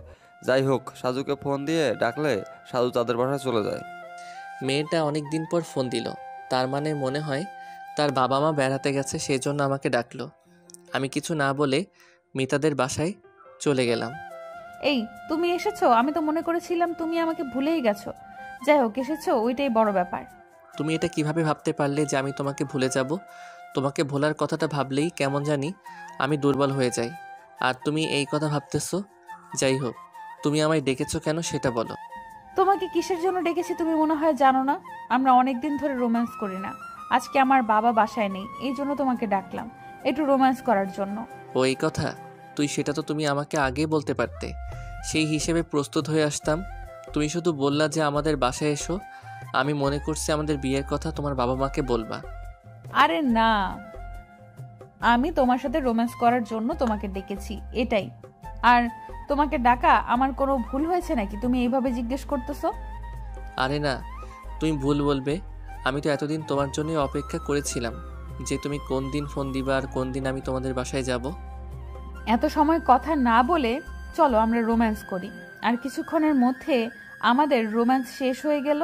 যাই হোক, সাজুকে ফোন দিয়ে ডাকলে সাজু তাদের বাসায় চলে যায়। মেয়েটা অনেক দিন পর ফোন দিল, তার মানে মনে হয় তার বাবা মা বেড়াতে গেছে, সেই জন্য আমাকে ডাকলো। আমি কিছু না বলে মিতাদের বাসায় চলে গেলাম। এই তুমি এসেছো? আমি তো মনে করেছিলাম তুমি আমাকে ভুলেই গেছো। যাই হোক, এসেছো, ওইটাই বড় ব্যাপার। তুমি এটা কিভাবে ভাবতে পারলে যে আমি তোমাকে ভুলে যাব? তোমাকে ভোলার কথাটা ভাবলেই কেমন জানি আমি দুর্বল হয়ে যাই। আর তুমি এই কথা ভাবতেছো? যাই হোক, তুমি আমায় ডেকেছো কেন সেটা বলো। তোমাকে কিসের জন্য ডেকেছি তুমি মনে হয় জানো না? আমরা অনেকদিন ধরে রোম্যান্স করি না। আজকে আমার বাবা বাসায় নেই, এই জন্য তোমাকে ডাকলাম, একটু রোম্যান্স করার জন্য। ও এই কথা? সেটা তো তুমি আমাকে আগেই বলতে পারতে, সেই হিসেবে প্রস্তুত হয়ে আসতাম। তুমি শুধু বললা যে আমাদের বাসায় এসো, আমি মনে করছি আমাদের বিয়ের কথা তোমার বাবা মাকে বলবা। আরে না, আমি তোমার সাথে রোম্যান্স করার জন্য তোমাকে ডেকেছি, এটাই। আর তোমাকে ডাকা আমার কোনো ভুল হয়েছে নাকি তুমি এইভাবে জিজ্ঞেস করতেছো? আরে না, তুমি ভুল বলবে। আমি তো এতদিন তোমার জন্যই অপেক্ষা করেছিলাম যে তুমি কোন দিন ফোন দিবা আর কোন দিন আমি তোমাদের বাসায় যাব। এত সময় কথা না বলে চলো আমরা রোম্যান্স করি। আর কিছুক্ষণের মধ্যে আমাদের রোম্যান্স শেষ হয়ে গেল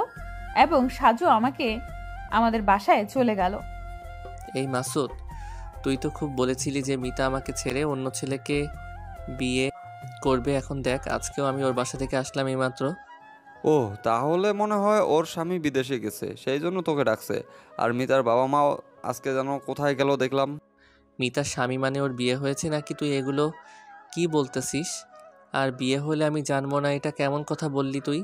এবং সাজু আমাকে আমাদের বাসায় চলে গেল। এই মাসুদ, তুই তো খুব বলেছিলি যে মিতা আমাকে ছেড়ে অন্য ছেলেকে বিয়ে করবে। এখন দেখ, আজকেও আমি ওর বাসা থেকে আসলাম এইমাত্র। ও, তাহলে মনে হয় ওর স্বামী বিদেশে গেছে, সেই জন্য তোকে ডাকছে। আর মিতার বাবা মাও আজকে যেন কোথায় গেল দেখলাম। মিতার স্বামী মানে ওর বিয়ে হয়েছে নাকি? তুই এগুলো কি বলতেছিস? আর বিয়ে হলে আমি জানবো না, এটা কেমন কথা বললি তুই?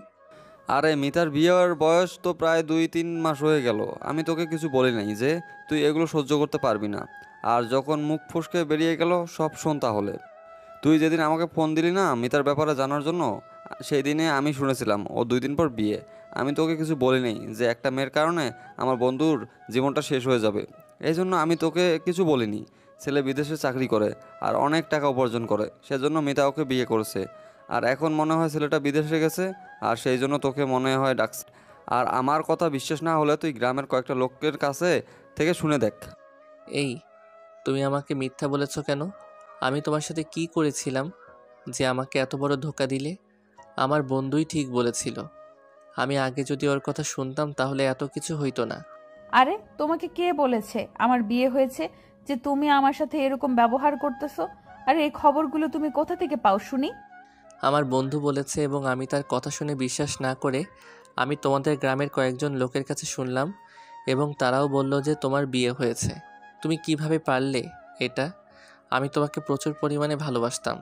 আরে মিতার বিয়ের বয়স তো প্রায় 2-3 মাস হয়ে গেল। আমি তোকে কিছু বলি নাই যে তুই এগুলো সহ্য করতে পারবি না। আর যখন মুখ ফসকে বেরিয়ে গেল সব শোন তাহলে। তুই যেদিন আমাকে ফোন দিলি না মিতার ব্যাপারে জানার জন্য, সেই দিনে আমি শুনেছিলাম ও 2 দিন পর বিয়ে। আমি তোকে কিছু বলি নাই যে একটা মেয়ের কারণে আমার বন্ধুর জীবনটা শেষ হয়ে যাবে। এই জন্য আমি তোকে কিছু বলিনি। ছেলে বিদেশে চাকরি করে আর অনেক টাকা উপার্জন করে, সেজন্য মিতা ওকে বিয়ে করেছে। আর এখন মনে হয় ছেলেটা বিদেশে গেছে আর সেই জন্য তোকে মনে হয় ডাকছে। আর আমার কথা বিশ্বাস না হলে তুই গ্রামের কয়েকটা লোকের কাছে থেকে শুনে দেখ। এই, তুমি আমাকে মিথ্যা বলেছো কেন? আমি তোমার সাথে কি করেছিলাম যে আমাকে এত বড় ধোঁকা দিলে? আমার বন্ধুই ঠিক বলেছিল, আমি আগে যদি ওর কথা শুনতাম তাহলে এত কিছু হইতো না। আরে তোমাকে কে বলেছে আমার বিয়ে হয়েছে যে তুমি আমার সাথে এরকম ব্যবহার করতেছো? আরে এই খবরগুলো তুমি কোথা থেকে পাও শুনি? আমার বন্ধু বলেছে এবং আমি তার কথা শুনে বিশ্বাস না করে আমি তোমাদের গ্রামের কয়েকজন লোকের কাছে শুনলাম এবং তারাও বলল যে তোমার বিয়ে হয়েছে। তুমি কিভাবে পারলে এটা? আমি তোমাকে প্রচুর পরিমাণে ভালোবাসতাম,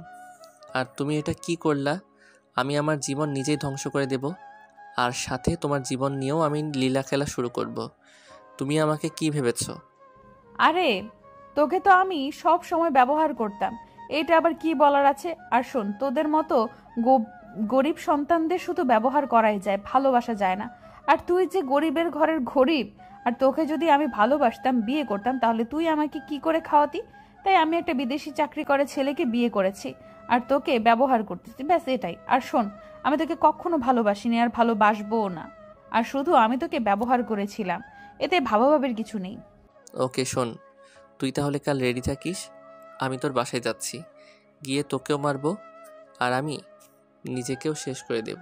আর তুমি এটা কি করলা? আমি আমার জীবন নিজেই ধ্বংস করে দেব, আর সাথে তোমার জীবন নিয়েও আমি লীলা খেলা শুরু করব। তুমি আমাকে কি ভেবেছো? আরে তোকে তো আমি সব সময় ব্যবহার করতাম, এটা আবার কি বলার আছে? আর শোন, তোদের মতো গরিব সন্তানদের শুধু ব্যবহার করাই যায়, ভালোবাসা যায় না। আর তুই যে গরিবের ঘরের গরিব, আর তোকে যদি আমি ভালোবাসতাম, বিয়ে করতাম, তাহলে তুই আমাকে কি করে খাওয়াতি? তাই আমি একটা বিদেশি চাকরি করে ছেলেকে বিয়ে করেছি আর তোকে ব্যবহার করতেছি, ব্যাস এটাই। আর শোন, আমি তোকে কখনো ভালোবাসিনি আর ভালোবাসবও না, আর শুধু আমি তোকে ব্যবহার করেছিলাম, এতে ভাবাভাবির কিছু নেই। ওকে শোন, তুই তাহলে কাল রেডি থাকিস, আমি তোর বাসায় যাচ্ছি, গিয়ে তোকেও মারবো আর আমি নিজেকেও শেষ করে দেব।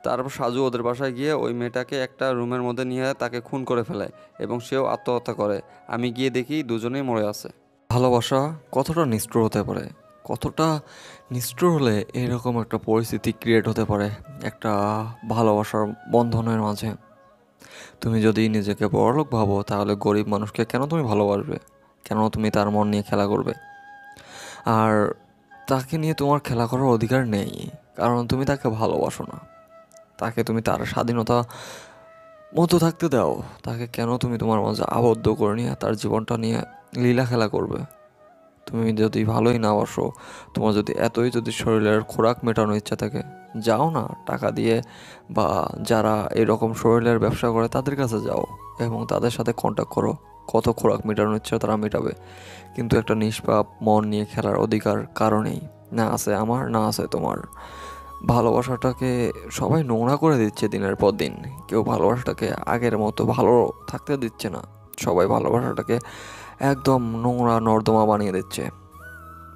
তারপর সাজু ওদের বাসায় গিয়ে ওই মেয়েটাকে একটা রুমের মধ্যে নিয়ে তাকে খুন করে ফেলে এবং সেও আত্মহত্যা করে। আমি গিয়ে দেখি দুজনেই মরে আছে। ভালোবাসা কতটা নিষ্ঠুর হতে পারে, কতটা নিষ্ঠুর হলে এরকম একটা পরিস্থিতি ক্রিয়েট হতে পারে একটা ভালোবাসার বন্ধনের মাঝে। তুমি যদি নিজেকে বড়লোক ভাবো তাহলে গরিব মানুষকে কেন তুমি ভালোবাসবে? কেন তুমি তার মন নিয়ে খেলা করবে? আর তাকে নিয়ে তোমার খেলা করার অধিকার নেই, কারণ তুমি তাকে ভালোবাসো না। তাকে তুমি তার স্বাধীনতা মতো থাকতে দাও। তাকে কেন তুমি তোমার মাঝে আবদ্ধ করে নিয়ে তার জীবনটা নিয়ে লীলা খেলা করবে? তুমি যদি ভালোই না বাসো, তোমার যদি এতই যদি শরীরের খোরাক মেটানোর ইচ্ছা থাকে, যাও না টাকা দিয়ে, বা যারা এরকম শরীরের ব্যবসা করে তাদের কাছে যাও এবং তাদের সাথে কন্ট্যাক্ট করো, কত খোরাক মেটানোর ইচ্ছা তারা মেটাবে। কিন্তু একটা নিষ্পাপ মন নিয়ে খেলার অধিকার কারণেই না আছে আমার, না আছে তোমার। ভালোবাসাটাকে সবাই নোংরা করে দিচ্ছে দিনের পর দিন। কেউ ভালোবাসাটাকে আগের মতো ভালো থাকতে দিচ্ছে না, সবাই ভালোবাসাটাকে একদম নোংরা নর্দমা বানিয়ে দিচ্ছে।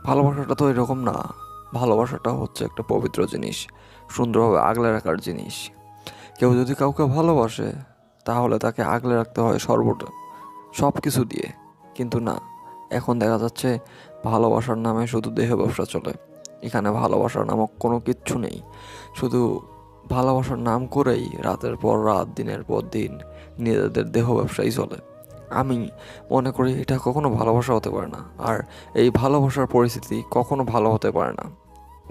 ভালোবাসাটা তো এরকম না। ভালোবাসাটা হচ্ছে একটা পবিত্র জিনিস, সুন্দরভাবে আগলে রাখার জিনিস। কেউ যদি কাউকে ভালোবাসে তাহলে তাকে আগলে রাখতে হয় সব কিছু দিয়ে। কিন্তু না, এখন দেখা যাচ্ছে ভালোবাসার নামে শুধু দেহ ব্যবসা চলে। এখানে ভালোবাসার নামক কোনো কিচ্ছু নেই, শুধু ভালোবাসার নাম করেই রাতের পর রাত দিনের পর দিন নিজেদের দেহ ব্যবসাই চলে। আমি মনে করি এটা কখনো ভালোবাসা হতে পারে না, আর এই ভালোবাসার পরিস্থিতি কখনো ভালো হতে পারে না।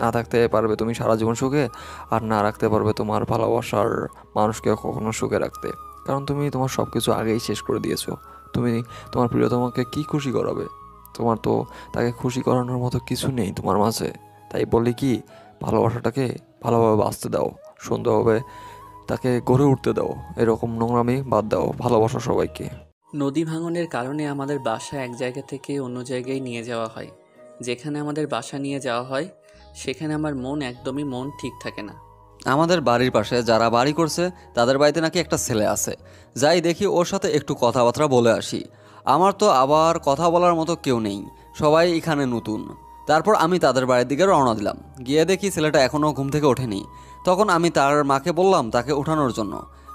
না থাকতে পারবে তুমি সারা জীবন সুখে, আর না রাখতে পারবে তোমার ভালোবাসার মানুষকে কখনো সুখে রাখতে, কারণ তুমি তোমার সব কিছু আগেই শেষ করে দিয়েছো। তুমি তোমার প্রিয়তমাকে কি খুশি করাবে? তোমার তো তাকে খুশি করানোর মতো কিছু নেই তোমার মাঝে। তাই বলি কি, ভালোবাসাটাকে ভালোভাবে বাঁচতে দাও, সুন্দরভাবে তাকে গড়ে উঠতে দাও। এরকম নোংরামি বাদ দাও, ভালোবাসো সবাইকে। নদী ভাঙনের কারণে আমাদের বাসা এক জায়গা থেকে অন্য জায়গায় নিয়ে যাওয়া হয়। যেখানে আমাদের বাসা নিয়ে যাওয়া হয় সেখানে আমার একদমই মন ঠিক থাকে না। আমাদের বাড়ির পাশে যারা বাড়ি করছে তাদের বাড়িতে নাকি একটা ছেলে আছে। যাই দেখি ওর সাথে একটু কথাবার্তা বলে আসি। আমার তো আবার কথা বলার মতো কেউ নেই, সবাই এখানে নতুন। তারপর আমি তাদের বাড়ির দিকে রওনা দিলাম। গিয়ে দেখি ছেলেটা এখনও ঘুম থেকে ওঠেনি। তখন আমি তার মাকে বললাম তাকে ওঠানোর জন্য।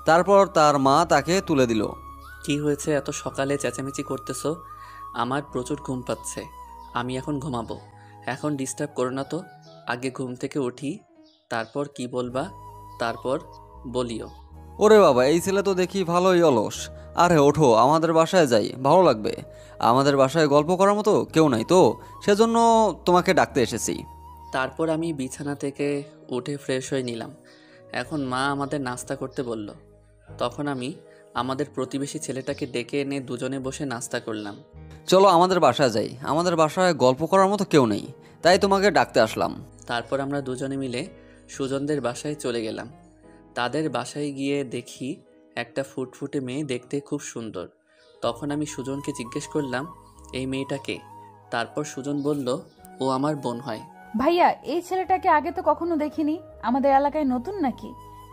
তারপর তার মা তাকে তুলে দিল। কি হয়েছে, এত সকালে চেঁচামেচি করতেছো? আমার প্রচুর ঘুম পাচ্ছে, আমি এখন ঘুমাবো। এখন ডিস্টার্ব করো না তো, আগে ঘুম থেকে উঠি, তারপর কি বলবা তারপর বলিও। ওরে বাবা, এই ছেলে তো দেখি ভালোই অলস। আরে ওঠো, আমাদের বাসায় যাই, ভালো লাগবে। আমাদের বাসায় গল্প করার মতো কেউ নাই তো, সেজন্য তোমাকে ডাকতে এসেছি। তারপর আমি বিছানা থেকে উঠে ফ্রেশ হয়ে নিলাম। এখন মা আমাদের নাস্তা করতে বলল। তখন আমি আমাদের প্রতিবেশী ছেলেটাকে ডেকে এনে দুজনে বসে নাস্তা করলাম। চলো আমাদের বাসায় যাই, আমাদের বাসায় গল্প করার মতো কেউ নেই, তাই তোমাকে ডাকতে আসলাম। তারপর আমরা দুজনে মিলে সুজনদের বাসায় চলে গেলাম। তাদের বাসায় গিয়ে দেখি একটা ফুটফুটে মেয়ে, দেখতে খুব সুন্দর। তখন আমি সুজনকে জিজ্ঞেস করলাম, এই মেয়েটাকে? তারপর সুজন বলল, ও আমার বোন হয়। ভাইয়া, এই ছেলেটাকে আগে তো কখনো দেখিনি, আমাদের এলাকায় নতুন নাকি?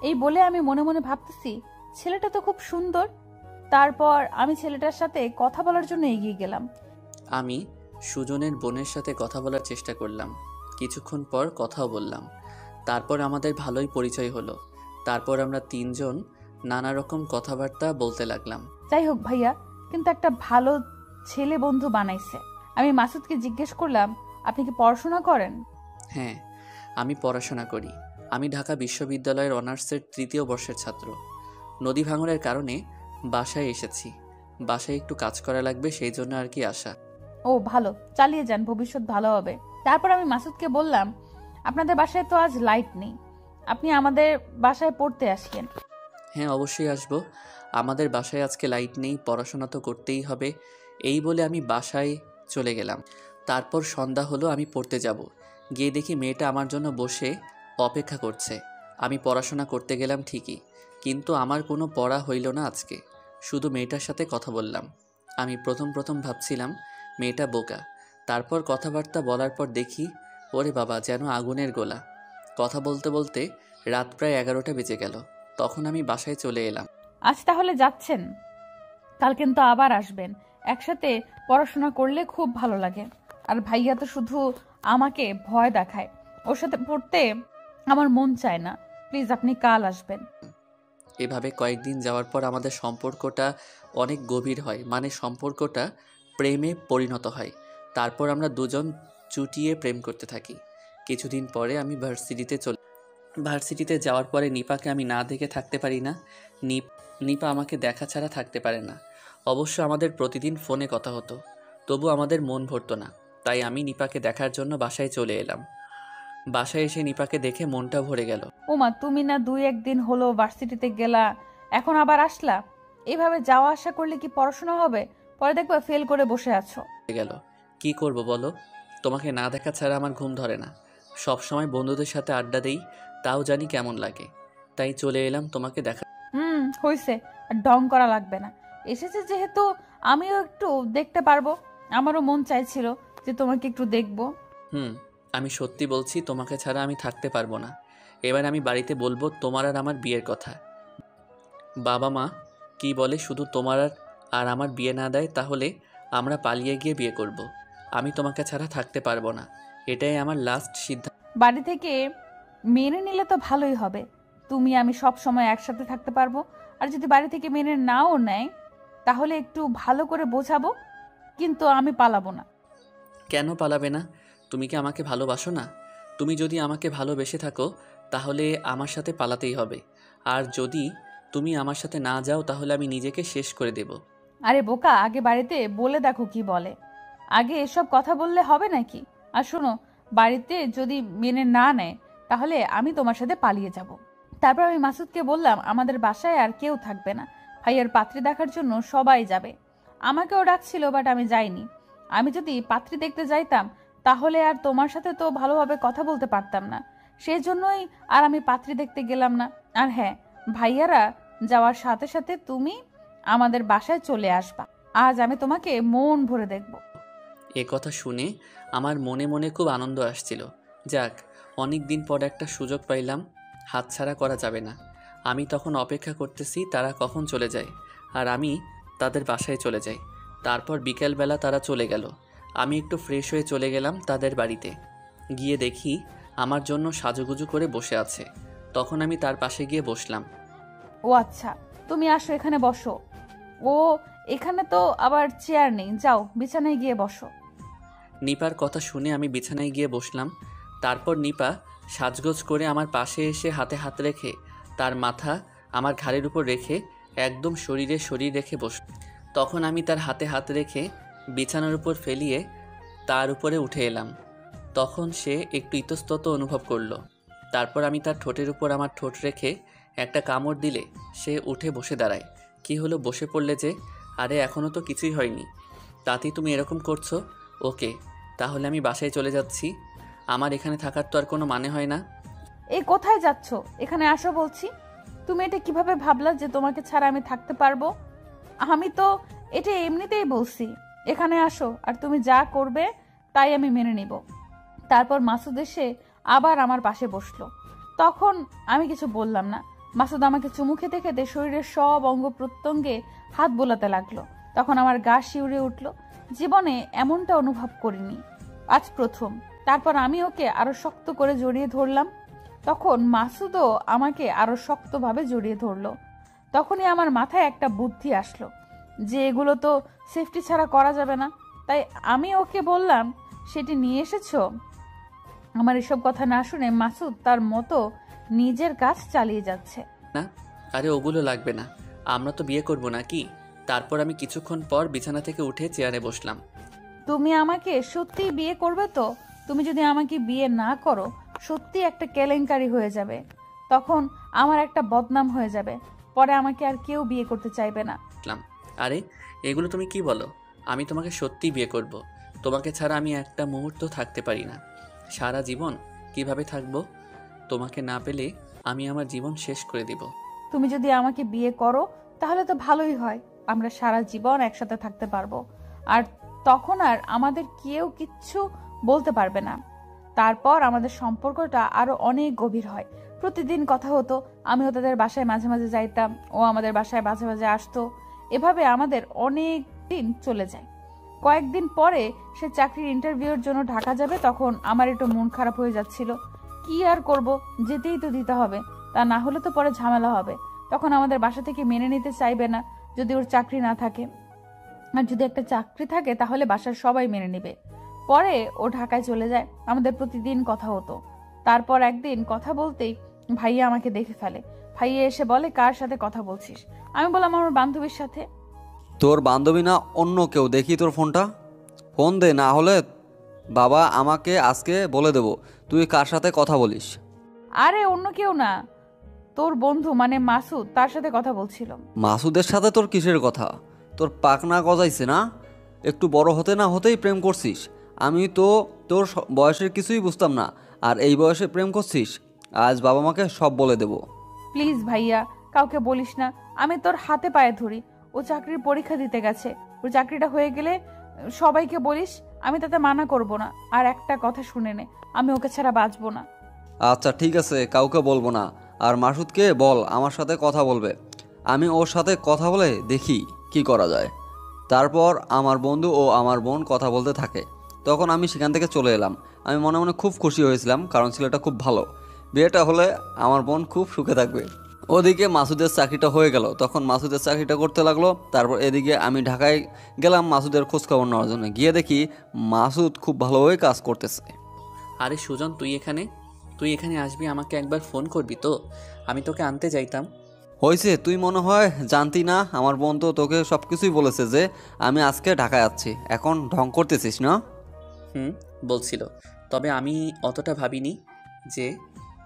এই বলে আমি মনে মনে ভাবতেছি ছেলেটা তো খুব সুন্দর। তারপর আমি ছেলেটার সাথে কথা বলার জন্য এগিয়ে গেলাম। আমি সুজনের বোনের সাথে কথা বলার চেষ্টা করলাম। কিছুক্ষণ পর কথাও বললাম। তারপর আমাদের ভালোই পরিচয় হলো। তারপর আমরা তিনজন নানা রকম কথাবার্তা বলতে লাগলাম। যাই হোক ভাইয়া, কিন্তু একটা ভালো ছেলে বন্ধু বানাইছে। আমি মাসুদকে জিজ্ঞেস করলাম, আপনি কি পড়াশোনা করেন? হ্যাঁ, আমি পড়াশোনা করি। আমি ঢাকা বিশ্ববিদ্যালয়ের অনার্সের ৩য় বর্ষের ছাত্র। নদী ভাঙনের কারণে বাসায় এসেছি। বাসায় একটু কাজ করা লাগবে, সেই জন্য আর কি আসা। ও ভালো, চালিয়ে যান, ভবিষ্যৎ ভালো হবে। তারপর আমি মাসুদকে বললাম, আপনাদের বাসায় তো আজ লাইট নেই, আপনি আমাদের বাসায় পড়তে আসেন। হ্যাঁ, অবশ্যই আসবো। আমাদের বাসায় আজকে লাইট নেই, পড়াশোনা তো করতেই হবে। এই বলে আমি বাসায় চলে গেলাম। তারপর সন্ধ্যা হলো, আমি পড়তে যাব। গিয়ে দেখি মেয়েটা আমার জন্য বসে অপেক্ষা করছে। আমি পড়াশোনা করতে গেলাম ঠিকই, কিন্তু আমার কোনো পড়া হইল না আজকে। শুধু মেয়েটার সাথে কথা বললাম। আমি প্রথম ভাবছিলাম মেয়েটা বোকা। তারপর কথাবার্তা বলার পর দেখি, ওরে বাবা, যেন আগুনের গোলা। কথা বলতে বলতে রাত প্রায় 11টা বেজে গেল। তখন আমি বাসায় চলে এলাম। আজ তাহলে যাচ্ছেন? কাল কিন্তু আবার আসবেন। একসাথে পড়াশোনা করলে খুব ভালো লাগে। আর ভাইয়া তো শুধু আমাকে ভয় দেখায়, ওর সাথে পড়তে আমার মন চায় না। প্লিজ আপনি কাল আসবেন। এভাবে কয়েকদিন যাওয়ার পর আমাদের সম্পর্কটা অনেক গভীর হয়, মানে সম্পর্কটা প্রেমে পরিণত হয়। তারপর আমরা দুজন চুটিয়ে প্রেম করতে থাকি। কিছুদিন পরে আমি ভার্সিটিতে যাওয়ার পরে নিপাকে আমি না দেখে থাকতে পারি না। নিপা আমাকে দেখা ছাড়া থাকতে পারে না। অবশ্য আমাদের প্রতিদিন ফোনে কথা হতো, তবু আমাদের মন ভরতো না। তাই আমি নিপাকে দেখার জন্য বাসায় চলে এলাম। বাসায় এসে নিপাকে দেখে মনটা ভরে গেল। ওমা, তুমি না 2-1 দিন হলো ভার্সিটিতে গেলা, এখন আবার আসলা? এভাবে যাওয়া আসা করলে কি পড়াশোনা হবে? পরে দেখবা ফেল করে বসে আছো। গেল কি করব বলো? তোমাকে না দেখা ছাড়া আমার ঘুম ধরে না। সব সময় বন্ধুদের সাথে আড্ডা দেই, তাও জানি কেমন লাগে। তাই চলে এলাম তোমাকে দেখা। হয়েছে, আর ঢং করা লাগবে না। এসেছে যেহেতু আমিও একটু দেখতে পারবো। আমারও মন চাইছিল যে তোমাকে একটু দেখবো। আমি সত্যি বলছি, তোমাকে ছাড়া আমি থাকতে পারবো না। এবার আমি বাড়িতে বলবো তোমার আর আমার বিয়ের কথা। বাবা মা কি বলে, শুধু তোমার আর আমার বিয়ে না দেয়, তাহলে আমরা পালিয়ে গিয়ে বিয়ে করব। আমি তোমাকে ছাড়া থাকতে পারবো না, এটাই আমার লাস্ট সিদ্ধান্ত। বাড়ি থেকে মেনে নিলে তো ভালোই হবে, তুমি আমি সব সময় একসাথে থাকতে পারবো। আর যদি বাড়ি থেকে মেনে নাও নেয়, তাহলে একটু ভালো করে বোঝাবো, কিন্তু আমি পালাবো না। কেন পালাবে না? তুমি কি আমাকে ভালোবাসো না? তুমি যদি আমাকে ভালোবেসে থাকো, তাহলে আমার সাথে পালাতেই হবে। আর যদি তুমি আমার সাথে না যাও, তাহলে আমি নিজেকে শেষ করে দেব। আরে বোকা, আগে বাড়িতে বলে দেখো কি বলে। আগে এসব কথা বললে হবে নাকি? আর শোনো, বাড়িতে যদি মেনে না নেয়, তাহলে আমি তোমার সাথে পালিয়ে যাব। তারপর আমি মাসুদকে বললাম, আমাদের বাসায় আর কেউ থাকবে না, ভাইয়ার পাত্রী দেখার জন্য সবাই যাবে। আমাকেও ডাকছিল, বাট আমি যাইনি। আমি যদি পাত্রী দেখতে যাইতাম, তাহলে আর তোমার সাথে তো ভালোভাবে কথা বলতে পারতাম না। সেই জন্যই আর আমি পাত্রী দেখতে গেলাম না। আর হ্যাঁ, ভাইয়ারা যাওয়ার সাথে সাথে তুমি আমাদের বাসায় চলে আসবা। আজ আমি তোমাকে মন ভরে দেখব। এ কথা শুনে আমার মনে মনে খুব আনন্দ আসছিল। যাক, অনেক দিন পর একটা সুযোগ পাইলাম, হাতছাড়া করা যাবে না। আমি তখন অপেক্ষা করতেছি তারা কখন চলে যায়, আর আমি তাদের বাসায় চলে যাই। তারপর বিকেলবেলা তারা চলে গেল। আমি একটু ফ্রেশ হয়ে চলে গেলাম তাদের বাড়িতে। গিয়ে দেখি আমার জন্য সাজুগুজু করে বসে আছে। তখন আমি তার পাশে গিয়ে বসলাম। ও আচ্ছা, তুমি আসো, এখানে বসো। ও এখানে তো আবার চেয়ার নেই, যাও বিছানায় গিয়ে বসো। নিপার কথা শুনে আমি বিছানায় গিয়ে বসলাম। তারপর নিপা সাজগোজ করে আমার পাশে এসে হাতে হাত রেখে তার মাথা আমার ঘাড়ের উপর রেখে একদম শরীরে শরীর রেখে বসল। তখন আমি তার হাতে হাত রেখে বিছানার উপর ফেলিয়ে তার উপরে উঠে এলাম। তখন সে একটু ইতস্তত অনুভব করলো। তারপর আমি তার ঠোঁটের উপর আমার ঠোঁট রেখে একটা কামড় দিলে সে উঠে বসে দাঁড়ায়। কি হলো, বসে পড়লে যে? আরে এখনও তো কিছুই হয়নি, তাতেই তুমি এরকম করছো? ওকে, তাহলে আমি বাসায় চলে যাচ্ছি। আমার এখানে থাকার তো আর কোনো মানে হয় না। এই কোথায় যাচ্ছ? এখানে আসো বলছি। তুমি এটা কিভাবে ভাবলা যে তোমাকে ছাড়া আমি থাকতে পারবো? আমি তো এটা এমনিতেই বলছি, এখানে আসো, আর তুমি যা করবে তাই আমি মেনে নিব। তারপর মাসুদ এসে আবার আমার পাশে বসলো। তখন আমি কিছু বললাম না, মাসুদ আমাকে চুমু খেতে খেতে শরীরের সব অঙ্গ প্রত্যঙ্গে হাত বোলাতে লাগলো। তখন আমার গা শিউরে উঠল। জীবনে এমনটা অনুভব করিনি, আজ প্রথম। তারপর আমি ওকে আরো শক্ত করে জড়িয়ে ধরলাম। তখন মাসুদও আমাকে আরো শক্তভাবে জড়িয়ে ধরলো। তখনই আমার মাথায় একটা বুদ্ধি আসলো যে এগুলো তো সেফটি ছাড়া করা যাবে না। তাই আমি ওকে বললাম, সেটি নিয়ে এসেছো? আমার এসব কথা না শুনে মাসুদ তার মতো নিজের কাজ চালিয়ে যাচ্ছে। না, আরে ওগুলো লাগবে না, আমরা তো বিয়ে করব না কি? তারপর আমি কিছুক্ষণ পর বিছানা থেকে উঠে চেয়ারে বসলাম। তুমি আমাকে সত্যিই বিয়ে করবে তো? তুমি যদি আমাকে বিয়ে না করো, সত্যি একটা কেলেঙ্কারি হয়ে যাবে। তখন আমার একটা বদনাম হয়ে যাবে। পরে আমাকে আর কেউ বিয়ে করতে চাইবে না। আরে এগুলো তুমি কি বলো? আমি তোমাকে সত্যি বিয়ে করব। তোমাকে ছাড়া আমি একটা মুহূর্ত থাকতে পারি না। সারা জীবন কিভাবে থাকবো? তোমাকে না পেলে আমি আমার জীবন শেষ করে দিব। তুমি যদি আমাকে বিয়ে করো তাহলে তো ভালোই হয়, আমরা সারা জীবন একসাথে থাকতে পারবো। আর তখন আর আমাদের কেউ কিচ্ছু বলতে পারবে না। তারপর আমাদের সম্পর্কটা আরো অনেক গভীর হয়। প্রতিদিন কথা হতো, আমিও তাদের বাসায় মাঝে মাঝে যাইতাম, ও আমাদের বাসায় মাঝে মাঝে আসতো। এভাবে আমাদের অনেক দিন চলে যায়। কয়েকদিন পরে সে চাকরির ইন্টারভিউর জন্য ঢাকা যাবে। তখন আমার একটু মন খারাপ হয়ে যাচ্ছিল। কি আর করব, যেতেই তো দিতে হবে, তা না হলে তো পরে ঝামেলা হবে। তখন আমাদের বাসা থেকে মেনে নিতে চাইবে না যদি ওর চাকরি না থাকে, আর যদি একটা চাকরি থাকে তাহলে বাসার সবাই মেনে নেবে। পরে ও ঢাকায় চলে যায়। আমাদের প্রতিদিন কথা হতো। তারপর একদিন কথা বলতেই ভাইয়া আমাকে দেখে ফেলে। ভাইয়া এসে বলে, কার সাথে কথা বলছিস? আমি বললাম, আমার বান্ধবীর সাথে। তোর বান্ধবী না অন্য কেউ? দেখি তোর ফোনটা, ফোন দে, না হলে বাবা আমাকে আজকে বলে দেব তুই কার সাথে কথা বলিস। আরে অন্য কেউ না, তোর বন্ধু মানে মাসুদ, তার সাথে কথা বলছিল। মাসুদের সাথে তোর কিসের কথা? তোর পাকনা গজাইছে না? একটু বড় হতে না হতেই প্রেম করছিস। আমি তো তোর বয়সের কিছুই বুঝতাম না, আর এই বয়সে প্রেম করছিস। আজ বাবা মাকে সব বলে দেব। প্লিজ ভাইয়া, কাউকে বলিস না। আমি তোর হাতে পায়ে ধরি। ও চাকরির পরীক্ষা দিতে গেছে, ওর চাকরিটা হয়ে গেলে সবাইকে বলিস। আমি তাতে মানা করব না। আর একটা কথা শুনে নে, আমি ওকে ছাড়া বাঁচবো না। আচ্ছা ঠিক আছে, কাউকে বলবো না। আর মাসুদকে বল আমার সাথে কথা বলবে। আমি ওর সাথে কথা বলে দেখি কি করা যায়। তারপর আমার বন্ধু ও আমার বোন কথা বলতে থাকে। তখন আমি সেখান থেকে চলে এলাম। আমি মনে মনে খুব খুশি হয়েছিলাম, কারণ ছেলেটা খুব ভালো। বিয়েটা হলে আমার বোন খুব সুখে থাকবে। ওদিকে মাসুদের চাকরিটা হয়ে গেল। তখন মাসুদের চাকরিটা করতে লাগলো। তারপর এদিকে আমি ঢাকায় গেলাম মাসুদের খোঁজখবর নেওয়ার জন্য। গিয়ে দেখি মাসুদ খুব ভালোভাবে কাজ করতেছে। আরে সুজন, তুই এখানে আসবি, আমাকে একবার ফোন করবি তো? আমি তোকে আনতে যাইতাম। হয়েছে, তুই মনে হয় জানতি না। আমার বোন তো তোকে সব কিছুই বলেছে যে আমি আজকে ঢাকায় যাচ্ছি। এখন ঢং করতেছিস না? বলছিল, তবে আমি অতটা ভাবিনি যে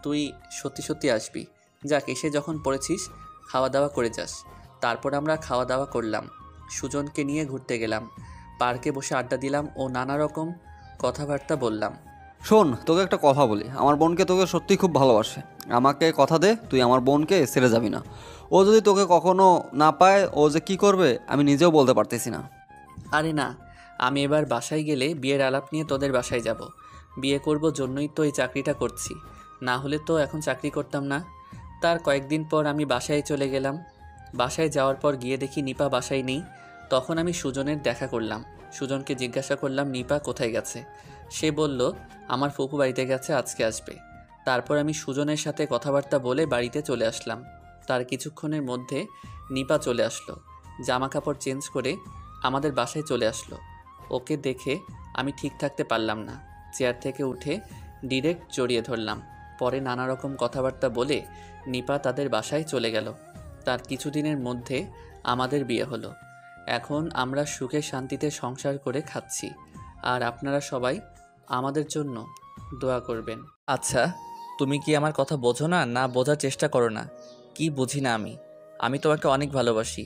তুই সত্যি সত্যি আসবি। যাক, এসে যখন পড়েছিস খাওয়া দাওয়া করে যাস। তারপর আমরা খাওয়া দাওয়া করলাম, সুজনকে নিয়ে ঘুরতে গেলাম, পার্কে বসে আড্ডা দিলাম ও নানা রকম কথাবার্তা বললাম। শোন, তোকে একটা কথা বলি। আমার বোনকে তোকে সত্যিই খুব ভালোবাসে। আমাকে কথা দে, তুই আমার বোনকে ছেড়ে যাবি না। ও যদি তোকে কখনো না পায়, ও যে কী করবে আমি নিজেও বলতে পারতেছি না। আরে না, আমি এবার বাসায় গেলে বিয়ের আলাপ নিয়ে তোদের বাসায় যাব। বিয়ে করব জন্যই তো এই চাকরিটা করছি, না হলে তো এখন চাকরি করতাম না। তার কয়েকদিন পর আমি বাসায় চলে গেলাম। বাসায় যাওয়ার পর গিয়ে দেখি নিপা বাসায় নেই। তখন আমি সুজনের দেখা করলাম। সুজনকে জিজ্ঞাসা করলাম নিপা কোথায় গেছে। সে বলল আমার ফুপু বাড়িতে গেছে, আজকে আসবে। তারপর আমি সুজনের সাথে কথাবার্তা বলে বাড়িতে চলে আসলাম। তার কিছুক্ষণের মধ্যে নিপা চলে আসলো, জামা কাপড় চেঞ্জ করে আমাদের বাসায় চলে আসলো। ওকে দেখে আমি ঠিক থাকতে পারলাম না, চেয়ার থেকে উঠে ডিরেক্ট জড়িয়ে ধরলাম। পরে নানা রকম কথাবার্তা বলে নিপা তাদের বাসায় চলে গেল। তার কিছুদিনের মধ্যে আমাদের বিয়ে হলো। এখন আমরা সুখে শান্তিতে সংসার করে খাচ্ছি। আর আপনারা সবাই আমাদের জন্য দোয়া করবেন। আচ্ছা, তুমি কি আমার কথা বোঝো না, না বোঝার চেষ্টা করো না? কি বুঝি না আমি তোমাকে অনেক ভালোবাসি।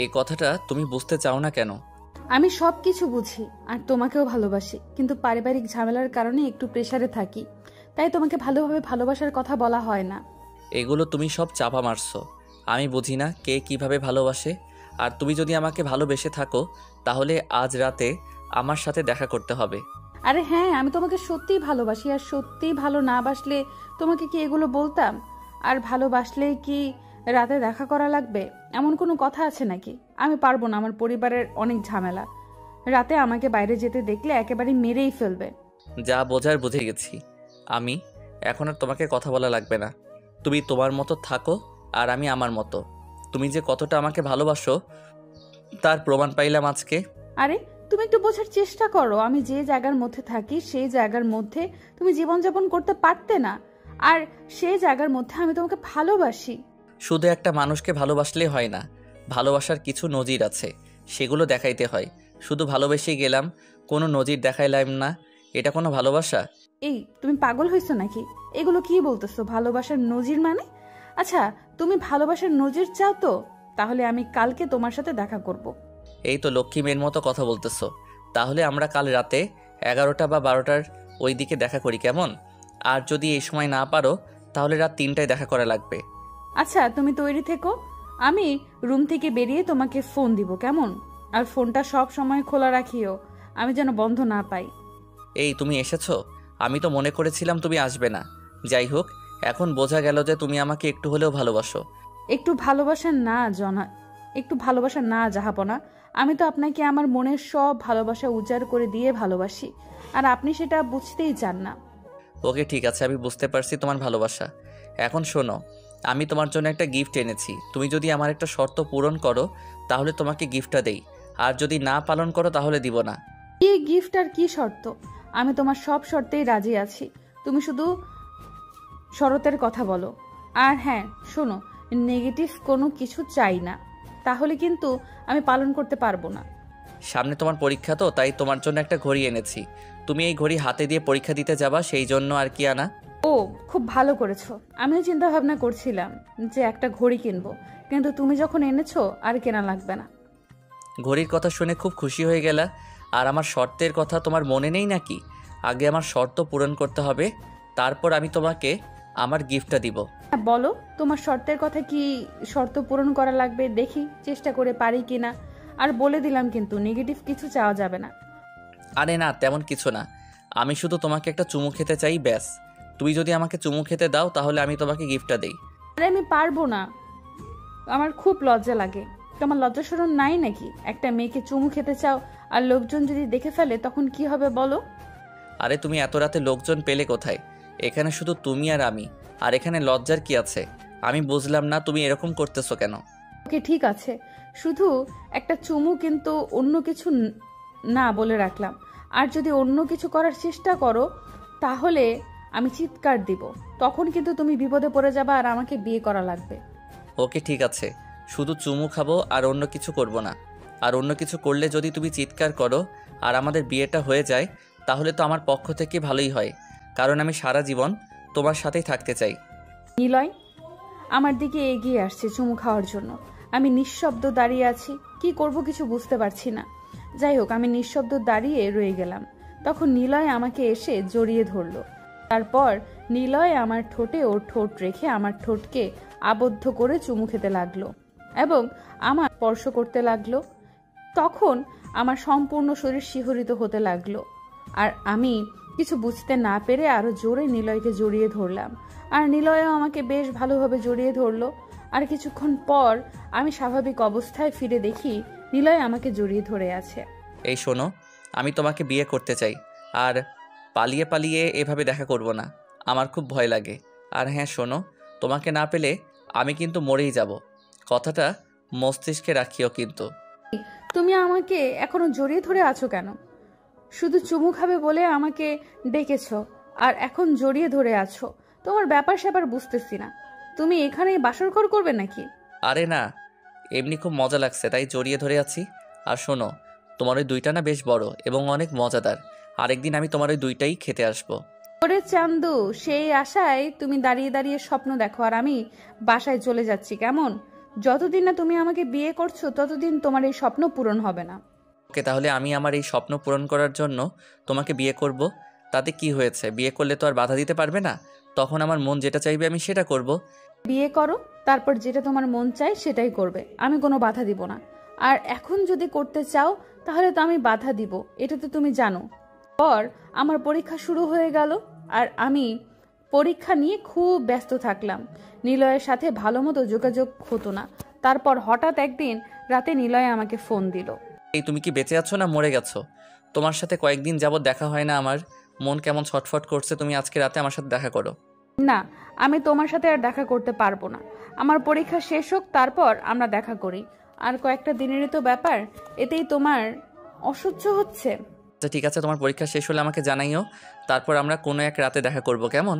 এই কথাটা তুমি বুঝতে চাও না কেন? আমি সবকিছু বুঝি আর তোমাকেও ভালোবাসি, কিন্তু পারিবারিক ঝামেলার কারণে একটু প্রেসারে থাকি, তাই তোমাকে ভালোভাবে ভালোবাসার কথা বলা হয় না। এগুলো তুমি সব চাপা মারছো। আমি বুঝি না কে কিভাবে ভালোবাসে। আর তুমি যদি আমাকে ভালোবেসে থাকো তাহলে আজ রাতে আমার সাথে দেখা করতে হবে। আরে হ্যাঁ, আমি তোমাকে সত্যিই ভালোবাসি, আর সত্যিই ভালো না বাসলে তোমাকে কি এগুলো বলতাম? আর ভালোবাসলেই কি রাতে দেখা করা লাগবে এমন কোনো কথা আছে নাকি? আমি পারবো না, আমার পরিবারের অনেক ঝামেলা। রাতে আমাকে বাইরে যেতে দেখলে একেবারে মেরেই ফেলবে। যা বোঝার বুঝে গেছি আমি। এখন আর তোমাকে কথা বলা লাগবে না। তুমি তোমার মতো থাকো আর আমি আমার মতো। তুমি যে কতটা আমাকে ভালোবাসো তার প্রমাণ পাইলাম আজকে। আরে তুমি একটু বোঝার চেষ্টা করো, আমি যে জায়গার মধ্যে থাকি সেই জায়গার মধ্যে তুমি জীবনযাপন করতে পারতে না, আর সেই জায়গার মধ্যে আমি তোমাকে ভালোবাসি। শুধু একটা মানুষকে ভালোবাসলেই হয় না, ভালোবাসার কিছু নজির আছে, সেগুলো দেখাইতে হয়। শুধু ভালোবেসেই গেলাম, কোনো নজির দেখাইলাম না, এটা কোনো ভালোবাসা? এই তুমি পাগল হয়েছো নাকি? এগুলো কি বলতেছো? ভালোবাসার নজির মানে? আচ্ছা, তুমি ভালোবাসার নজির চাও তো তাহলে আমি কালকে তোমার সাথে দেখা করব। এই তো লক্ষ্মী মেয়ের মতো কথা বলতেছো। তাহলে আমরা কাল রাতে 11টা বা 12টার ওই দিকে দেখা করি, কেমন? আর যদি এই সময় না পারো তাহলে রাত 3টায় দেখা করা লাগবে। আচ্ছা, তুমি তৈরি থেকো, আমি রুম থেকে বেরিয়ে তোমাকে ফোন দিব, কেমন? আর ফোনটা সব সময় খোলা রাখিও, আমি যেন বন্ধ না পাই। এই তুমি এসেছো? আমি তো মনে করেছিলাম তুমি আসবে না। যাই হোক, এখন বোঝা গেল যে তুমি আমাকে একটু হলেও ভালোবাসো। একটু ভালোবাসা না জাহাপনা, আমি তো আপনাকে আমার মনের সব ভালোবাসা উজাড় করে দিয়ে ভালোবাসি, আর আপনি সেটা বুঝতেই চান না। ওকে ঠিক আছে, আমি বুঝতে পারছি তোমার ভালোবাসা। এখন শোনো, আমি তোমার জন্য একটা গিফট এনেছি। তুমি যদি আমার একটা শর্ত পূরণ করো তাহলে তোমাকে গিফটটা দেই, আর যদি না পালন করো তাহলে দিব না। কি গিফট আর কি শর্ত? আমি তোমার সব শর্তেই রাজি আছি, তুমি শুধু শরতের কথা বলো। আর হ্যাঁ শোনো, নেগেটিভ কোনো কিছু চাই না, তাহলে কিন্তু আমি পালন করতে পারবো না। সামনে তোমার পরীক্ষা তো, তাই তোমার জন্য একটা ঘড়ি এনেছি। তুমি এই ঘড়ি হাতে দিয়ে পরীক্ষা দিতে যাবা, সেই জন্য আর কি আনা। ও, খুব ভালো করেছো। আমিও চিন্তা ভাবনা করছিলাম যে একটা ঘড়ি কিনবো, কিন্তু তুমি যখন এনেছো আর কেনা লাগবে না। ঘড়ির কথা শুনে খুব খুশি হয়ে গেলা, আর আমার শর্তের কথা তোমার মনে নেই নাকি? আগে আমার শর্ত পূরণ করতে হবে, তারপর আমি তোমাকে আমার গিফটটা দিব। হ্যাঁ বলো, তোমার শর্তের কথা কি শর্ত পূরণ করা লাগবে, দেখি চেষ্টা করে পারি কিনা। আর বলে দিলাম কিন্তু নেগেটিভ কিছু চাওয়া যাবে না। আরে না, তেমন কিছু না। আমি শুধু তোমাকে একটা চুমু খেতে চাই, ব্যাস। তুমি যদি আমাকে চুমু খেতে দাও তাহলে আমি তোমাকে গিফটটা দেই। আরে আমি পারবো না, আমার খুব লজ্জা লাগে। তোমার লজ্জা শরম নাই নাকি? একটা মেয়েকে চুমু খেতে চাও, আর লোকজন যদি দেখে ফেলে তখন কি হবে বলো? আরে তুমি এত রাতে লোকজন পেলে কোথায়? এখানে শুধু তুমি আর আমি, আর এখানে লজ্জার কি আছে? আমি বুঝলাম না তুমি এরকম করতেছো কেন। ওকে ঠিক আছে, শুধু একটা চুমু, কিন্তু অন্য কিছু না বলে রাখলাম। আর যদি অন্য কিছু করার চেষ্টা করো তাহলে আমি চিৎকার দিব, তখন কিন্তু তুমি বিপদে পড়ে যাবে আর আমাকে বিয়ে করা লাগবে। ওকে ঠিক আছে, শুধু চুমু খাবো আর অন্য কিছু করব না। আর অন্য কিছু করলে যদি তুমি চিৎকার করো আর আমাদের বিয়েটা হয়ে যায় তাহলে তো আমার পক্ষ থেকে ভালোই হয়, কারণ আমি সারা জীবন তোমার সাথেই থাকতে চাই। নিলয় আমার দিকে এগিয়ে আসছে চুমু খাওয়ার জন্য। আমি নিঃশব্দ দাঁড়িয়ে আছি, কি করব কিছু বুঝতে পারছি না। যাই হোক, আমি নিঃশব্দ দাঁড়িয়ে রয়ে গেলাম। তখন নিলয় আমাকে এসে জড়িয়ে ধরল। তারপর নিলয় আমার ঠোঁটে ওর ঠোঁট রেখে আমার ঠোঁটকে আবদ্ধ করে চুমু খেতে লাগলো এবং আমার স্পর্শ করতে লাগলো। তখন আমার সম্পূর্ণ শরীর শিহরিত হতে লাগলো, আর আমি কিছু বুঝতে না পেরে আরো জোরে নিলয়কে জড়িয়ে ধরলাম। আর নিলয়ও আমাকে বেশ ভালোভাবে জড়িয়ে ধরলো। আর কিছুক্ষণ পর আমি স্বাভাবিক অবস্থায় ফিরে দেখি নিলয় আমাকে জড়িয়ে ধরে আছে। এই শোনো, আমি তোমাকে বিয়ে করতে চাই, আর পালিয়ে পালিয়ে এভাবে দেখা করব না, আমার খুব ভয় লাগে। আর হ্যাঁ শোনো, তোমাকে না পেলে আমি কিন্তু মরেই যাব, কথাটা মস্তিষ্কে রাখিও কিন্তু। তুমি আমাকে এখনো জড়িয়ে ধরে আছো কেন? শুধু চুমু খাবে বলে আমাকে ডেকেছো, আর এখন জড়িয়ে ধরে আছো। তোমার ব্যাপার স্যাপার বুঝতেছি না। তুমি এখানেই বাসরঘর করবে নাকি? আরে না, এমনি খুব মজা লাগছে তাই জড়িয়ে ধরে আছি। আর শোনো, তোমার ওই দুইটা না বেশ বড় এবং অনেক মজাদার, আরেকদিন আমি তোমার ওই দুইটাই খেতে আসবো। ওরে চান্দু, সেই আশায় তুমি দাঁড়িয়ে দাঁড়িয়ে স্বপ্ন দেখো আর আমি বাসায় চলে যাচ্ছি, কেমন? যতদিন না তুমি আমাকে বিয়ে করছো ততদিন তোমার এই স্বপ্ন পূরণ হবে না। ওকে, তাহলে আমি আমার এই স্বপ্ন পূরণ করার জন্য তোমাকে বিয়ে করব। তাতে কি হয়েছে? বিয়ে করলে তো আর বাধা দিতে পারবে না, তখন আমার মন যেটা চাইবে আমি সেটা করব। বিয়ে করো, তারপর যেটা তোমার মন চায় সেটাই করবে, আমি কোনো বাধা দিব না। আর এখন যদি করতে চাও তাহলে তো আমি বাধা দিব, এটা তো তুমি জানো। পর আমার পরীক্ষা শুরু হয়ে গেল, আর আমি পরীক্ষা নিয়ে খুব ব্যস্ত থাকলাম। নিলয়ের সাথে ভালো মতো যোগাযোগ হতো না। তারপর হঠাৎ একদিন রাতে নিলয় আমাকে ফোন দিল। এই তুমি কি বেঁচে আছো না মরে গেছো? তোমার সাথে কয়েকদিন যাবৎ দেখা হয় না, আমার মন কেমন ছটফট করছে। তুমি আজকে রাতে আমার সাথে দেখা করো। না, আমি তোমার সাথে আর দেখা করতে পারবো না। আমার পরীক্ষা শেষ হোক, তারপর আমরা দেখা করি। আর কয়েকটা দিনেরই তো ব্যাপার, এতেই তোমার অসহ্য হচ্ছে। আচ্ছা ঠিক আছে, তোমার পরীক্ষা শেষ হলে আমাকে জানাইও, তারপর আমরা কোনো এক রাতে দেখা করব, কেমন?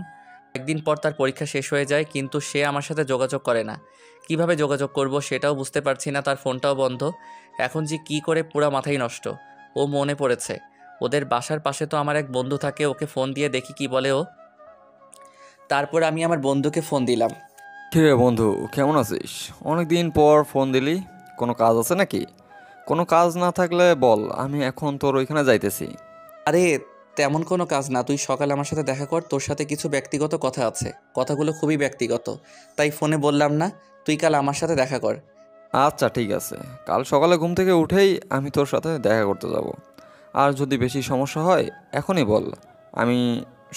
একদিন পর তার পরীক্ষা শেষ হয়ে যায়, কিন্তু সে আমার সাথে যোগাযোগ করে না। কিভাবে যোগাযোগ করব সেটাও বুঝতে পারছি না, তার ফোনটাও বন্ধ। এখন যে কি করে, পুরা মাথাই নষ্ট। ও মনে পড়েছে, ওদের বাসার পাশে তো আমার এক বন্ধু থাকে, ওকে ফোন দিয়ে দেখি কি বলে ও। তারপর আমি আমার বন্ধুকে ফোন দিলাম। কিরে বন্ধু, কেমন আছিস? অনেক দিন পর ফোন দিলি, কোনো কাজ আছে নাকি? কোনো কাজ না থাকলে বল, আমি এখন তোর ওইখানে যাইতেছি। আরে তেমন কোনো কাজ না, তুই সকালে আমার সাথে দেখা কর, তোর সাথে কিছু ব্যক্তিগত কথা আছে। কথাগুলো খুবই ব্যক্তিগত, তাই ফোনে বললাম না। তুই কাল আমার সাথে দেখা কর। আচ্ছা ঠিক আছে, কাল সকালে ঘুম থেকে উঠেই আমি তোর সাথে দেখা করতে যাব। আর যদি বেশি সমস্যা হয় এখনই বল, আমি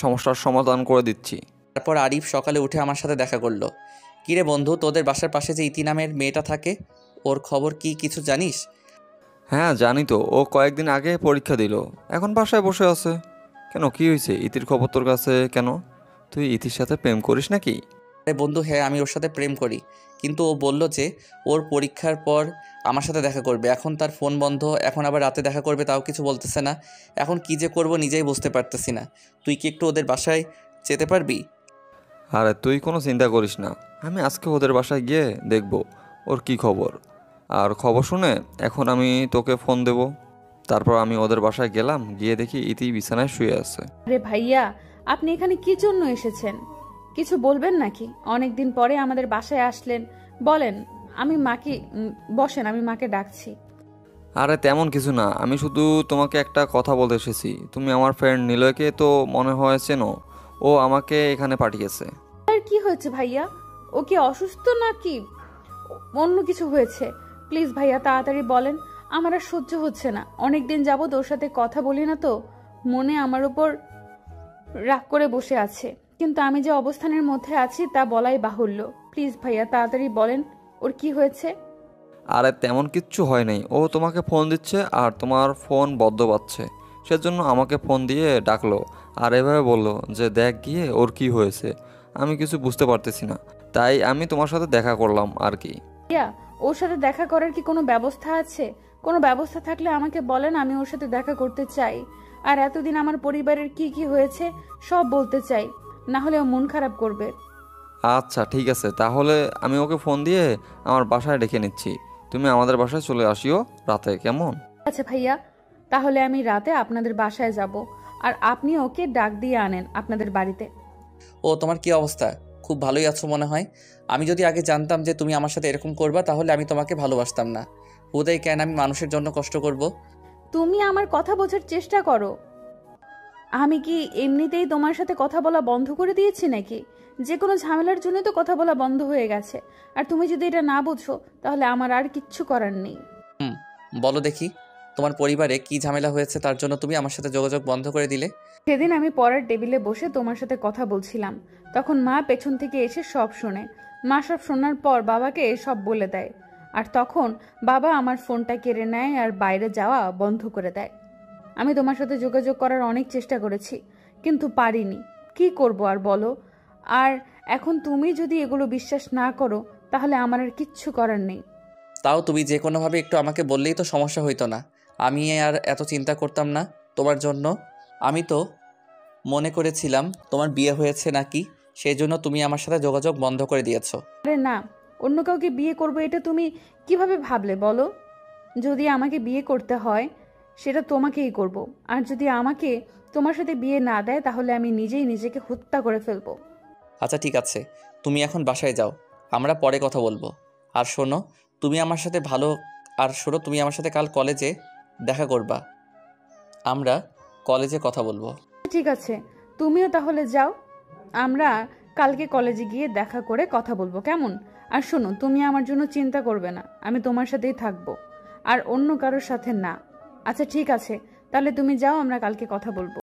সমস্যার সমাধান করে দিচ্ছি। তারপর আরিফ সকালে উঠে আমার সাথে দেখা করলো। কিরে বন্ধু, তোদের বাসার পাশে যে ইতি নামের মেয়েটা থাকে, ওর খবর কি কিছু জানিস? হ্যাঁ জানি তো, ও কয়েকদিন আগে পরীক্ষা দিল, এখন বাসায় বসে আছে। কেন, কি হয়েছে? ইতির খবর তোর কাছে কেন? তুই ইতির সাথে প্রেম করিস নাকি? আরে বন্ধু, হ্যাঁ আমি ওর সাথে প্রেম করি, কিন্তু ও বলল যে ওর পরীক্ষার পর আমার সাথে দেখা করবে। এখন তার ফোন বন্ধ, এখন আবার রাতে দেখা করবে, তাও কিছু বলতেছে না। এখন কি যে করব নিজেই বুঝতে পারতেছি না। তুই কি একটু ওদের বাসায় যেতে পারবি? আরে তুই কোনো চিন্তা করিস না, আমি আজকে ওদের বাসায় গিয়ে দেখব ওর কি খবর। আর খবর শুনে এখন আমি তোকে ফোন দেব। তারপর আমি ওদের বাসায় গেলাম, গিয়ে দেখি ইতি বিছানায় শুয়ে আছে। আরে ভাইয়া, আপনি এখানে কি জন্য এসেছেন? কিছু বলবেন নাকি? অনেকদিন পরে আমাদের বাসায় আসলেন, বলেন। আমি মাকে বসেন, আমি মাকে ডাকছি। আরে তেমন কিছু না, আমি শুধু তোমাকে একটা কথা বলতে এসেছি। তুমি আমার ফ্রেন্ড নিলয়কে তো মনে হয় চেনো, ও আমাকে এখানে পাঠিয়েছে। আর কি হয়েছে ভাইয়া? ও কি অসুস্থ নাকি অন্য কিছু হয়েছে? প্লিজ ভাইয়া তাড়াতাড়ি বলেন, আমার আর সহ্য হচ্ছে না। অনেকদিন যাবত ওর সাথে কথা বলি না তো, মনে আমার উপর রাগ করে বসে আছে। কিন্তু আমি যে অবস্থানের মধ্যে আছি তা বলাই বাহুল্য। প্লিজ ভাইয়া তাড়াতাড়ি বলেন, ওর কি হয়েছে? আরে তেমন কিচ্ছু হয় নাই, ও তোমাকে ফোন দিচ্ছে আর তোমার ফোন বদ্ধ পাচ্ছে, সেজন্য আমাকে ফোন দিয়ে ডাকলো আর এভাবে বললো যে দেখ গিয়ে ওর কি হয়েছে। আমি কিছু বুঝতে পারতেছি না, তাই আমি তোমার সাথে দেখা করলাম আর কি। ভাইয়া, ওর সাথে দেখা করার কি কোনো ব্যবস্থা আছে? কোনো ব্যবস্থা থাকলে আমাকে বলেন, আমি ওর সাথে দেখা করতে চাই। আর এতদিন আমার পরিবারের কি কি হয়েছে সব বলতে চাই, না হলে ও মন খারাপ করবে। আচ্ছা ঠিক আছে, তাহলে আমি ওকে ফোন দিয়ে আমার বাসায় ডেকে নিচ্ছি। তুমি আমাদের বাসায় চলে আসিও রাতে, কেমন? আচ্ছা ভাইয়া, তাহলে আমি রাতে আপনাদের বাসায় যাব, আর আপনি ওকে ডাক দিয়ে আনেন আপনাদের বাড়িতে। ও তোমার কি অবস্থা? খুব ভালোই আছো মনে হয়। আমি যদি আগে জানতাম যে তুমি আমার সাথে এরকম করবা, তাহলে আমি তোমাকে ভালোবাসতাম না। হুদাই কেন আমি মানুষের জন্য কষ্ট করব? তুমি আমার কথা বোঝার চেষ্টা করো। আমি কি এমনিতেই তোমার সাথে কথা বলা বন্ধ করে দিয়েছি নাকি? যে কোনো ঝামেলার জন্য তো কথা বলা বন্ধ হয়ে গেছে। আর তুমি যদি এটা না বুঝো, তাহলে আমার আর কিচ্ছু করার নেই। বলো দেখি, তোমার পরিবারে কি ঝামেলা হয়েছে তার জন্য তুমি আমার সাথে যোগাযোগ বন্ধ করে দিলে? সেদিন আমি পড়ার টেবিলে বসে তোমার সাথে কথা বলছিলাম, তখন মা পেছন থেকে এসে সব শোনে। মা সব শোনার পর বাবাকে সব বলে দেয়, আর তখন বাবা আমার ফোনটা কেড়ে নেয় আর বাইরে যাওয়া বন্ধ করে দেয়। আমি তোমার সাথে যোগাযোগ করার অনেক চেষ্টা করেছি, কিন্তু পারিনি। কি করব আর বলো? আর এখন তুমি যদি এগুলো বিশ্বাস না করো, তাহলে আমার আর কিচ্ছু করার নেই। তাও তুমি যে কোনোভাবে একটু আমাকে বললেই তো সমস্যা হইতো না। আমি আর এত চিন্তা করতাম না তোমার জন্য। আমি তো মনে করেছিলাম তোমার বিয়ে হয়েছে নাকি, সেই জন্য তুমি আমার সাথে যোগাযোগ বন্ধ করে দিয়েছো। আরে না, অন্য কাউকে বিয়ে করবো এটা তুমি কিভাবে ভাবলে বলো? যদি আমাকে বিয়ে করতে হয় সেটা তোমাকেই করব, আর যদি আমাকে তোমার সাথে বিয়ে না দেয় তাহলে আমি নিজেই নিজেকে হত্যা করে ফেলবো। আচ্ছা ঠিক আছে, তুমি এখন বাসায় যাও, আমরা পরে কথা বলবো। আর শোনো, তুমি আমার সাথে তুমি আমার সাথে কাল কলেজে দেখা করবা, আমরা কলেজে কথা বলবো। ঠিক আছে, তুমিও তাহলে যাও, আমরা কালকে কলেজে গিয়ে দেখা করে কথা বলবো, কেমন? আর শোনো, তুমি আমার জন্য চিন্তা করবে না, আমি তোমার সাথেই থাকবো, আর অন্য কারোর সাথে না। আচ্ছা ঠিক আছে, তাহলে তুমি যাও, আমরা কালকে কথা বলবো।